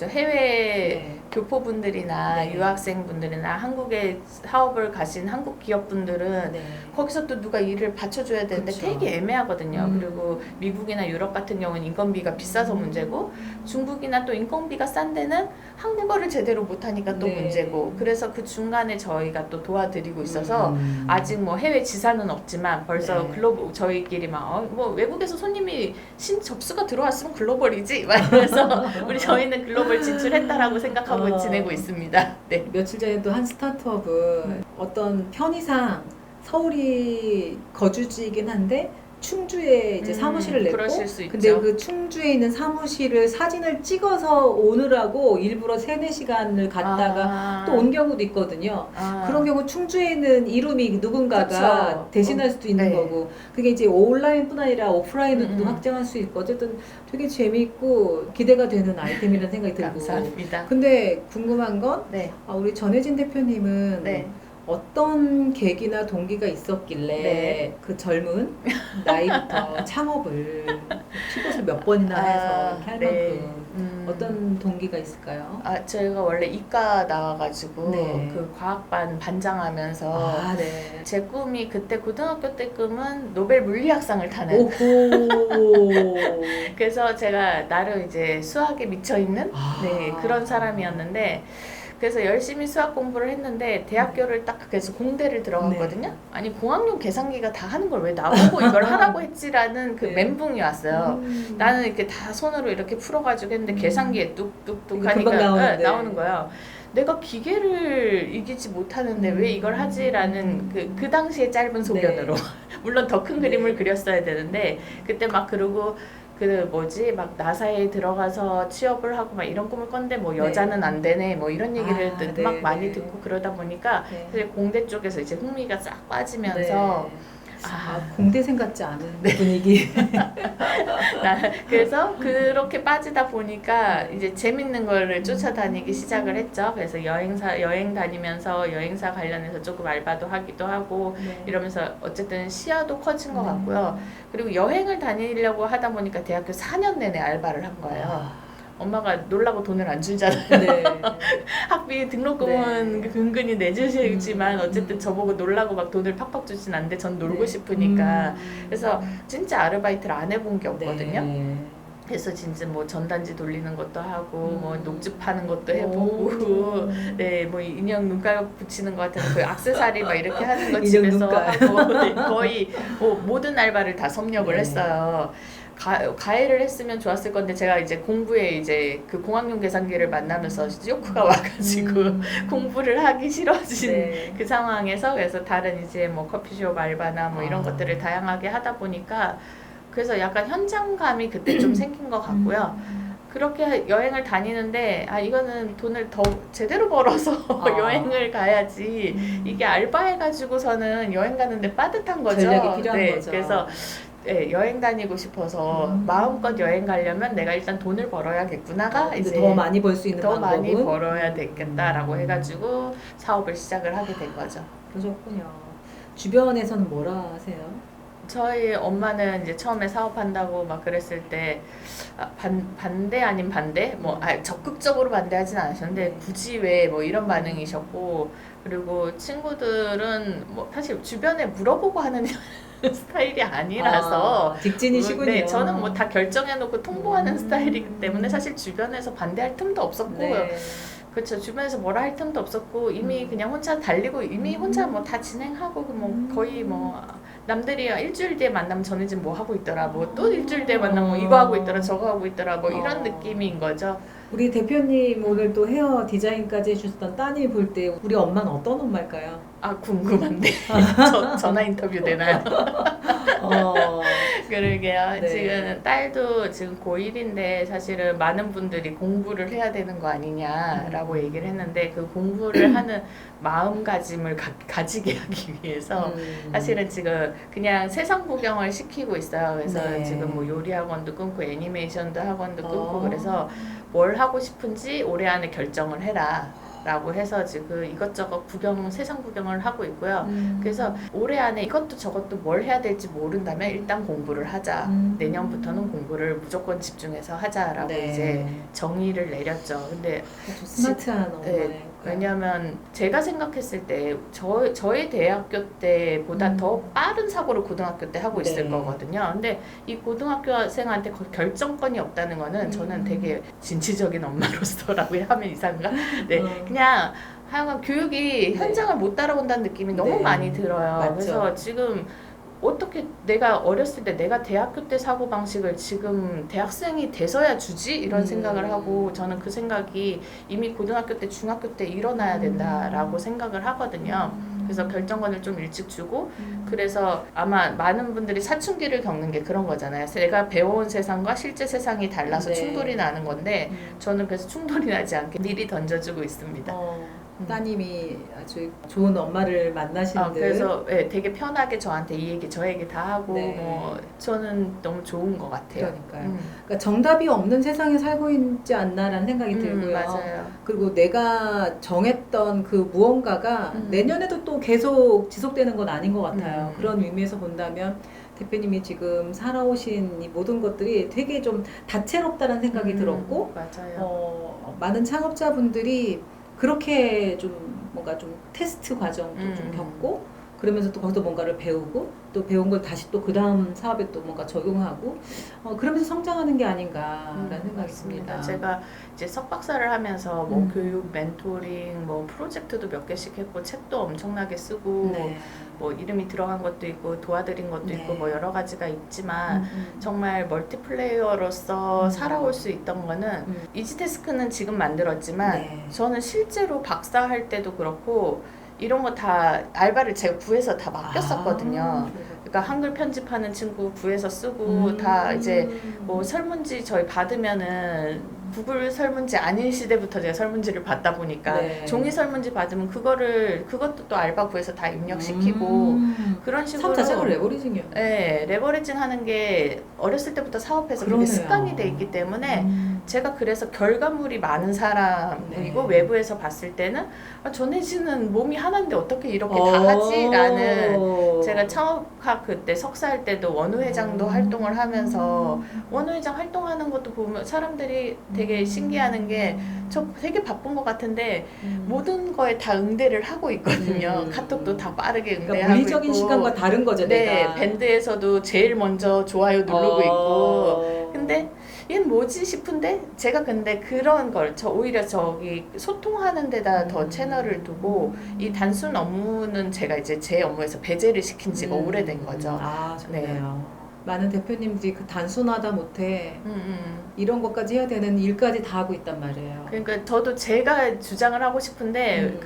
해외 네. 교포분들이나 네. 유학생분들이나 한국에 사업을 가신 한국 기업분들은 네. 거기서 또 누가 일을 받쳐줘야 되는데 그쵸. 되게 애매하거든요. 그리고 미국이나 유럽 같은 경우는 인건비가 비싸서 문제고 중국이나 또 인건비가 싼 데는 한국어를 제대로 못하니까 또 네. 문제고 그래서 그 중간에 저희가 또 도와드리고 있어서 아직 뭐 해외 지사는 없지만 벌써 네. 글로벌 저희끼리 뭐 외국에서 손님이 접수가 들어왔으면 글로벌이지 막 이러면서 저희는 글로벌 진출했다라고 생각하고 지내고 있습니다. 네. 며칠 전에 또 한 스타트업은 어떤 편의상 서울이 거주지이긴 한데 충주에 이제 사무실을 냈고, 그러실 수 근데 있죠. 그 충주에 있는 사무실을 사진을 찍어서 오느라고 일부러 3-4시간을 갔다가 또 온 경우도 있거든요. 그런 경우 충주에 있는 이름이 누군가가 그쵸. 대신할 수도 있는 네. 거고, 그게 이제 온라인뿐 아니라 오프라인으로도 음. 확장할 수 있고, 어쨌든 되게 재미있고 기대가 되는 아이템이라는 생각이 들고. 감사합니다. 근데 궁금한 건 네. 우리 전혜진 대표님은 네. 어떤 계기나 동기가 있었길래 네. 그 젊은 나이부터 창업을 피봇을 몇 번이나 해서 이렇게 할 만큼 어떤 동기가 있을까요? 저희가 원래 이과 나와가지고 네. 그 과학반 반장하면서 네. 제 꿈이 그때 고등학교 때 꿈은 노벨 물리학상을 타는. 오호. 그래서 제가 나름 이제 수학에 미쳐 있는 네, 그런 사람이었는데, 그래서 열심히 수학 공부를 했는데 대학교를 딱 그래서 공대를 들어갔거든요. 아니 공학용 계산기가 다 하는 걸 왜 나보고 이걸 하라고 했지라는 그 네. 멘붕이 왔어요. 나는 이렇게 다 손으로 이렇게 풀어가지고 했는데 계산기에 뚝뚝뚝 이거 하니까 금방 나오는데. 나오는 거예요. 내가 기계를 이기지 못하는데 왜 이걸 하지라는 그 당시에 짧은 소견으로 물론 더 큰 그림을 그렸어야 되는데, 그때 막 그러고 막 나사에 들어가서 취업을 하고 막 이런 꿈을 꿨는데 뭐 여자는 안 되네 뭐 이런 얘기를 막 많이 듣고 그러다 보니까 사실 공대 쪽에서 이제 흥미가 싹 빠지면서 공대생 같지 않은 분위기. 그래서 그렇게 빠지다 보니까 이제 재밌는 거를 쫓아다니기 시작을 했죠. 그래서 여행 다니면서 여행사 관련해서 조금 알바도 하기도 하고 이러면서 어쨌든 시야도 커진 것 같고요. 그리고 여행을 다니려고 하다 보니까 대학교 4년 내내 알바를 한 거예요. 엄마가 놀라고 돈을 안 주잖아요. 네. 학비 등록금은 은근히 내주시지만 어쨌든 저보고 놀라고 막 돈을 팍팍 주진 않는데 전 놀고 싶으니까. 그래서 진짜 아르바이트를 안 해본 게 없거든요. 그래서 진짜 뭐 전단지 돌리는 것도 하고 뭐 녹즙 파는 것도 해보고 뭐 인형 눈가락 붙이는 거 같은 그 액세서리 막 이렇게 하는 거 집에서 하고 거의 뭐 모든 알바를 다 섭렵을 했어요. 가해를 했으면 좋았을 건데 제가 이제 공부에 이제 그 공학용 계산기를 만나면서 쇼크가 와가지고 공부를 하기 싫어진 그 상황에서, 그래서 다른 이제 뭐 커피숍 알바나 뭐 이런 것들을 다양하게 하다 보니까 그래서 약간 현장감이 그때 좀 생긴 것 같고요. 그렇게 여행을 다니는데 이거는 돈을 더 제대로 벌어서 여행을 가야지, 이게 알바해가지고서는 여행 가는데 빠듯한 거죠. 전략이 필요한 거죠. 그래서 여행 다니고 싶어서 마음껏 여행 가려면 내가 일단 돈을 벌어야겠구나가 이제 더 많이 벌 수 있는 더 방법은? 많이 벌어야 되겠다라고 해가지고 사업을 시작을 하게 된 거죠. 그러셨군요. 주변에서는 뭐라 하세요? 저희 엄마는 이제 처음에 사업한다고 막 그랬을 때 반대 아닌 반대? 뭐 적극적으로 반대하진 않으셨는데 굳이 왜 뭐 이런 반응이셨고, 그리고 친구들은 뭐 사실 주변에 물어보고 하는 스타일이 아니라서 직진이시군요. 네, 저는 뭐 다 결정해놓고 통보하는 스타일이기 때문에 사실 주변에서 반대할 틈도 없었고 그렇죠. 주변에서 뭐라 할 틈도 없었고 이미 그냥 혼자 달리고 이미 혼자 뭐 다 진행하고 뭐 거의 뭐 남들이 일주일 뒤에 만나면 저는 지금 뭐 하고 있더라, 뭐 또 일주일 뒤에 만나면 뭐 이거 하고 있더라, 저거 하고 있더라, 뭐 이런 느낌인 거죠. 우리 대표님 오늘 또 헤어 디자인까지 해주셨던 따님이 볼 때 우리 엄마는 어떤 엄마일까요? 궁금한데 전화 인터뷰 되나요? 그러게요. 지금 딸도 지금 고1인데 사실은 많은 분들이 공부를 해야 되는 거 아니냐라고 얘기를 했는데, 그 공부를 하는 마음가짐을 가지게 하기 위해서 사실은 지금 그냥 세상 구경을 시키고 있어요. 그래서 지금 뭐 요리 학원도 끊고 애니메이션도 학원도 끊고 그래서 뭘 하고 싶은지 올해 안에 결정을 해라 라고 해서 지금 이것저것 세상 구경을 하고 있고요. 그래서 올해 안에 이것도 저것도 뭘 해야 될지 모른다면 일단 공부를 하자. 내년부터는 공부를 무조건 집중해서 하자라고 이제 정의를 내렸죠. 근데 스마트한 엄마네. 왜냐면 제가 생각했을 때 저희 대학교 때보다 더 빠른 사고를 고등학교 때 하고 있을 거거든요. 근데 이 고등학교생한테 결정권이 없다는 거는 저는 되게 진취적인 엄마로서라고 하면 이상한가? 그냥 하여간 교육이 현장을 못 따라온다는 느낌이 너무 많이 들어요. 맞죠. 그래서 지금 어떻게 내가 어렸을 때 내가 대학교 때 사고방식을 지금 대학생이 돼서야 주지? 이런 생각을 하고, 저는 그 생각이 이미 고등학교 때 중학교 때 일어나야 된다라고 생각을 하거든요. 그래서 결정권을 좀 일찍 주고 그래서 아마 많은 분들이 사춘기를 겪는 게 그런 거잖아요. 내가 배워온 세상과 실제 세상이 달라서 네. 충돌이 나는 건데 저는 그래서 충돌이 나지 않게 미리 던져주고 있습니다. 따님이 아주 좋은 엄마를 만나신 듯. 그래서 네, 되게 편하게 저한테 이 얘기 저 얘기 다 하고 네. 뭐 저는 너무 좋은 것 같아요. 그러니까요. 그러니까 정답이 없는 세상에 살고 있지 않나라는 생각이 들고요. 맞아요. 그리고 내가 정했던 그 무언가가 내년에도 또 계속 지속되는 건 아닌 것 같아요. 그런 의미에서 본다면 대표님이 지금 살아오신 이 모든 것들이 되게 좀 다채롭다는 생각이 들었고, 맞아요. 많은 창업자분들이 그렇게 좀 뭔가 좀 테스트 과정도 좀 겪고, 그러면서 또 거기서 뭔가를 배우고, 또 배운 걸 다시 또 그 다음 사업에 또 뭔가 적용하고, 그러면서 성장하는 게 아닌가라는 생각이 맞습니다. 듭니다. 제가 이제 석박사를 하면서 뭐 교육, 멘토링, 뭐 프로젝트도 몇 개씩 했고 책도 엄청나게 쓰고 네. 뭐 이름이 들어간 것도 있고 도와드린 것도 네. 있고 뭐 여러 가지가 있지만 정말 멀티플레이어로서 살아올 수 있던 거는 이지테스크는 지금 만들었지만 네. 저는 실제로 박사할 때도 그렇고 이런 거 다 알바를 제가 구해서 다 맡겼었거든요. 그러니까 한글 편집하는 친구 구해서 쓰고 다 이제 뭐 설문지 저희 받으면은 구글 설문지 아닌 시대부터 제가 설문지를 받다 보니까 네. 종이 설문지 받으면 그것도 또 알바 구해서 다 입력시키고 그런 식으로 사업 자체가 레버리징이요. 네, 레버리징 하는 게 어렸을 때부터 사업해서 그게 그러네요. 습관이 돼 있기 때문에 제가 그래서 결과물이 많은 사람이고 네. 외부에서 봤을 때는 전혜진은 몸이 하나인데 어떻게 이렇게 다 하지? 라는 제가 창업학 그때 석사할 때도 원우회장도 활동을 하면서 원우회장 활동하는 것도 보면 사람들이 되게 신기해하는 게 저 되게 바쁜 것 같은데 모든 거에 다 응대를 하고 있거든요. 카톡도 다 빠르게 응대하고 그러니까 물리적인 있고 시간과 다른 거죠, 네, 내가. 밴드에서도 제일 먼저 좋아요 누르고 있고 근데 얘는 뭐지 싶은데 제가 근데 그런 걸 오히려 저기 소통하는 데다 더 채널을 두고 이 단순 업무는 제가 이제 제 업무에서 배제를 시킨 지가 오래된 거죠. 아, 좋네요. 많은 대표님들이 그 단순하다 못해 이런 것까지 해야 되는 일까지 다 하고 있단 말이에요. 그러니까 저도 제가 주장을 하고 싶은데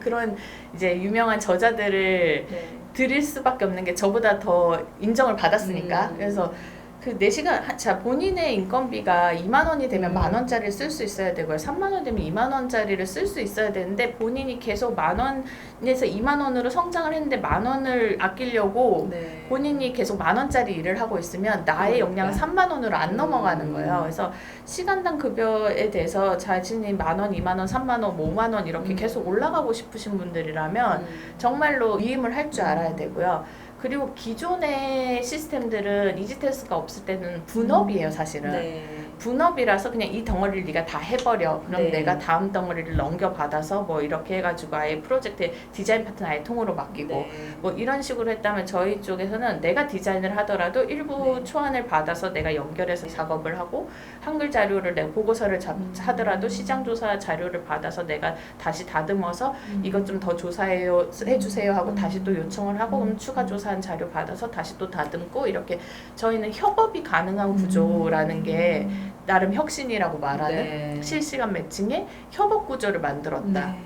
그런 이제 유명한 저자들을 네. 드릴 수밖에 없는 게 저보다 더 인정을 받았으니까 그래서 그 4시간 자 본인의 인건비가 2만 원이 되면 만 원짜리를 쓸 수 있어야 되고요. 3만 원 되면 2만 원짜리를 쓸 수 있어야 되는데 본인이 계속 만 원에서 2만 원으로 성장을 했는데 만 원을 아끼려고 네. 본인이 계속 만 원짜리 일을 하고 있으면 나의 역량은 3만 원으로 안 넘어가는 거예요. 그래서 시간당 급여에 대해서 자신이 만 원, 2만 원, 3만 원, 5만 원 이렇게 계속 올라가고 싶으신 분들이라면 정말로 위임을 할 줄 알아야 되고요. 그리고 기존의 시스템들은 이지테스가 없을 때는 분업이에요, 사실은. 네. 분업이라서 그냥 이 덩어리를 네가 다 해버려. 그럼 네. 내가 다음 덩어리를 넘겨받아서 뭐 이렇게 해가지고 아예 프로젝트의 디자인 파트는 아예 통으로 맡기고 네. 뭐 이런 식으로 했다면 저희 쪽에서는 내가 디자인을 하더라도 일부 네. 초안을 받아서 내가 연결해서 작업을 하고 한글 자료를 내가 보고서를 하더라도 시장조사 자료를 받아서 내가 다시 다듬어서 이것 좀 더 해주세요 하고 다시 또 요청을 하고 그럼 추가 조사한 자료 받아서 다시 또 다듬고 이렇게 저희는 협업이 가능한 구조라는 게 나름 혁신이라고 말하는 네. 실시간 매칭의 협업 구조를 만들었다. 네.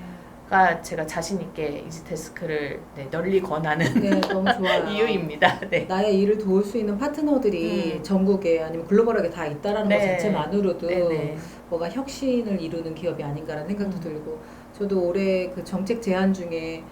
가 제가 자신 있게 이지테스크를 널리 권하는 네, 너무 좋아요. 이유입니다. 네. 나의 일을 도울 수 있는 파트너들이 전국에 아니면 글로벌하게 다 있다라는 것 자체만으로도 네네. 뭐가 혁신을 이루는 기업이 아닌가라는 생각도 들고 저도 올해 그 정책 제안 중에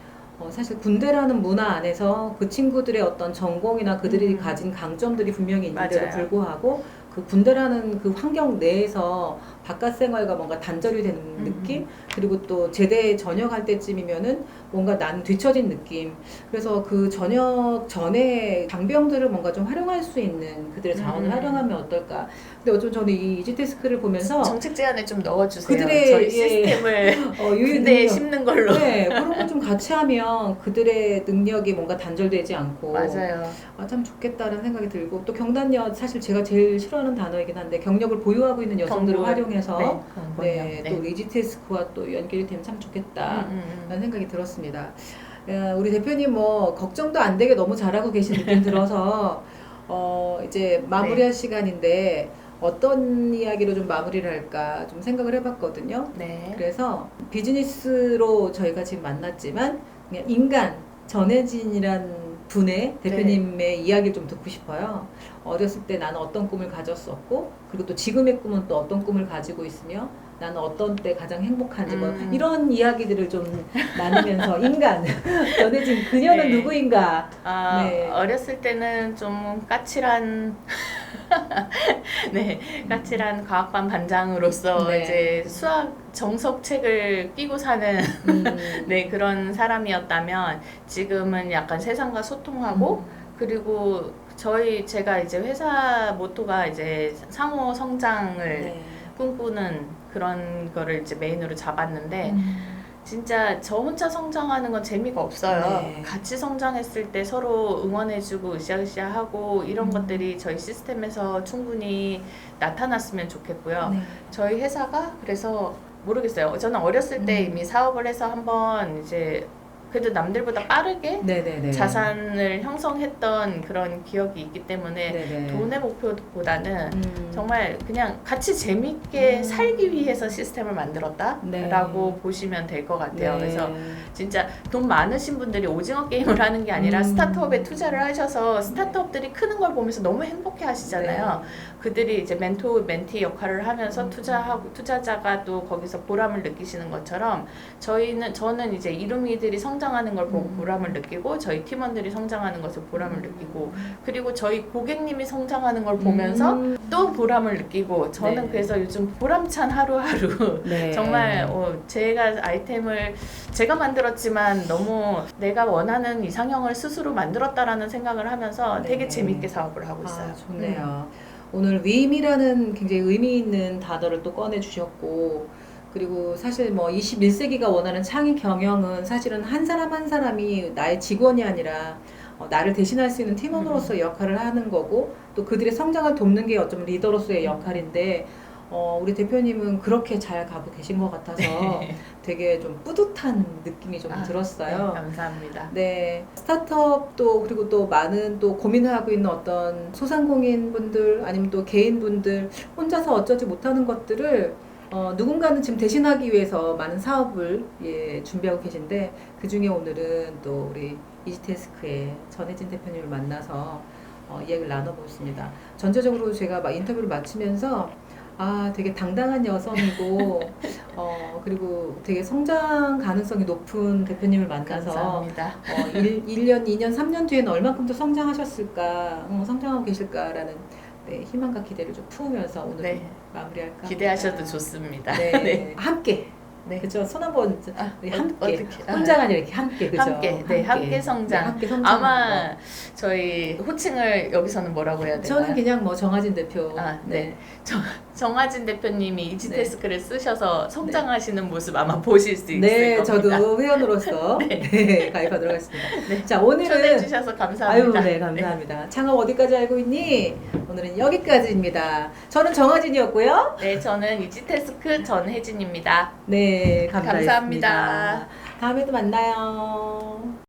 사실 군대라는 문화 안에서 그 친구들의 어떤 전공이나 그들이 가진 강점들이 분명히 있는데도 맞아요. 불구하고 그 군대라는 그 환경 내에서 바깥 생활과 뭔가 단절이 되는 느낌 그리고 또 제대 전역할 때쯤이면은 뭔가 난 뒤처진 느낌 그래서 그 전역 전에 장병들을 뭔가 좀 활용할 수 있는 그들의 자원을 활용하면 어떨까 근데 어쩌면 저는 이 이지테스크를 보면서 정책 제안에 좀 넣어주세요. 그들의 저희 시스템을 군대에 심는 걸로. 네, 그런 거 좀 같이 하면 그들의 능력이 뭔가 단절되지 않고 맞아요. 참 좋겠다는 생각이 들고 또 경단녀 사실 제가 제일 싫어하는 단어이긴 한데 경력을 보유하고 있는 여성들을 활용해서 네, 또 이지테스크와 또 연결이 되면 참 좋겠다라는 생각이 들었습니다. 우리 대표님 뭐 걱정도 안 되게 너무 잘하고 계신 느낌 들어서 이제 마무리할 시간인데 어떤 이야기로 좀 마무리를 할까 좀 생각을 해봤거든요. 네. 그래서 비즈니스로 저희가 지금 만났지만 그냥 인간 전혜진이란 분의 대표님의 이야기를 좀 듣고 싶어요. 어렸을 때 나는 어떤 꿈을 가졌었고, 그리고 또 지금의 꿈은 또 어떤 꿈을 가지고 있으며, 나는 어떤 때 가장 행복한지 뭐 이런 이야기들을 좀 나누면서 인간 전혜진 그녀는 네. 누구인가. 네. 어렸을 때는 좀 까칠한 네, 까칠한 과학반 반장으로서 네. 이제 수학 정석책을 끼고 사는 네, 그런 사람이었다면 지금은 약간 세상과 소통하고 그리고 제가 이제 회사 모토가 이제 상호 성장을 네. 꿈꾸는 그런 거를 이제 메인으로 잡았는데 진짜 저 혼자 성장하는 건 재미가 없어요. 네. 같이 성장했을 때 서로 응원해주고 으쌰으쌰하고 이런 것들이 저희 시스템에서 충분히 나타났으면 좋겠고요. 네. 저희 회사가 그래서 모르겠어요. 저는 어렸을 때 이미 사업을 해서 한번 이제 그래도 남들보다 빠르게 네네네. 자산을 형성했던 그런 기억이 있기 때문에 네네. 돈의 목표보다는 정말 그냥 같이 재밌게 살기 위해서 시스템을 만들었다라고 네. 보시면 될 것 같아요. 네. 그래서 진짜 돈 많으신 분들이 오징어 게임을 하는 게 아니라 스타트업에 투자를 하셔서 스타트업들이 크는 걸 보면서 너무 행복해 하시잖아요. 그들이 이제 멘티 역할을 하면서 투자자가 또 거기서 보람을 느끼시는 것처럼 저는 이제 이루미들이 성장하는 걸 보고 보람을 느끼고 저희 팀원들이 성장하는 것을 보람을 느끼고 그리고 저희 고객님이 성장하는 걸 보면서 또 보람을 느끼고 저는 네. 그래서 요즘 보람찬 하루하루 네. 정말 제가 아이템을 제가 만들었지만 너무 내가 원하는 이상형을 스스로 만들었다라는 생각을 하면서 되게 네. 재밌게 사업을 하고 있어요. 아, 좋네요. 오늘 위임이라는 굉장히 의미 있는 단어를 또 꺼내 주셨고, 그리고 사실 뭐 21세기가 원하는 창의 경영은 사실은 한 사람 한 사람이 나의 직원이 아니라 나를 대신할 수 있는 팀원으로서의 역할을 하는 거고, 또 그들의 성장을 돕는 게 어쩌면 리더로서의 역할인데, 우리 대표님은 그렇게 잘 가고 계신 것 같아서 되게 좀 뿌듯한 느낌이 좀 들었어요. 네, 감사합니다. 네, 스타트업도 그리고 또 많은 또 고민을 하고 있는 어떤 소상공인 분들 아니면 또 개인 분들 혼자서 어쩌지 못하는 것들을 누군가는 지금 대신하기 위해서 많은 사업을 준비하고 계신데 그 중에 오늘은 또 우리 이지태스크의 전혜진 대표님을 만나서 이야기를 나눠보겠습니다. 전체적으로 제가 막 인터뷰를 마치면서 되게 당당한 여성이고 그리고 되게 성장 가능성이 높은 대표님을 만나서 감사합니다. 1년, 2년, 3년 뒤에는 얼만큼 더 성장하셨을까, 성장하고 계실까라는 희망과 기대를 좀 품으면서 오늘 마무리할까 기대하셔도 합니다. 좋습니다. 네. 함께. 네. 그죠? 손 한번 우리 함께. 어떻게? 혼자가 아니라 이렇게 함께. 그죠? 함께 성장. 함께 성장. 아마 저희 호칭을 여기서는 뭐라고 해야 되나요? 저는 그냥 뭐 정하진 대표. 네. 정하진 대표님이 이지테스크를 쓰셔서 성장하시는 모습 아마 보실 수 있을 네, 겁니다. 저도 회원으로서 가입하도록 하겠습니다. 네. 자, 오늘은 초대해주셔서 감사합니다. 네, 감사합니다. 창업 어디까지 알고 있니? 오늘은 여기까지입니다. 저는 정하진이었고요. 네, 저는 이지테스크 전혜진입니다. 네, 감사했습니다. 감사합니다. 다음에도 만나요.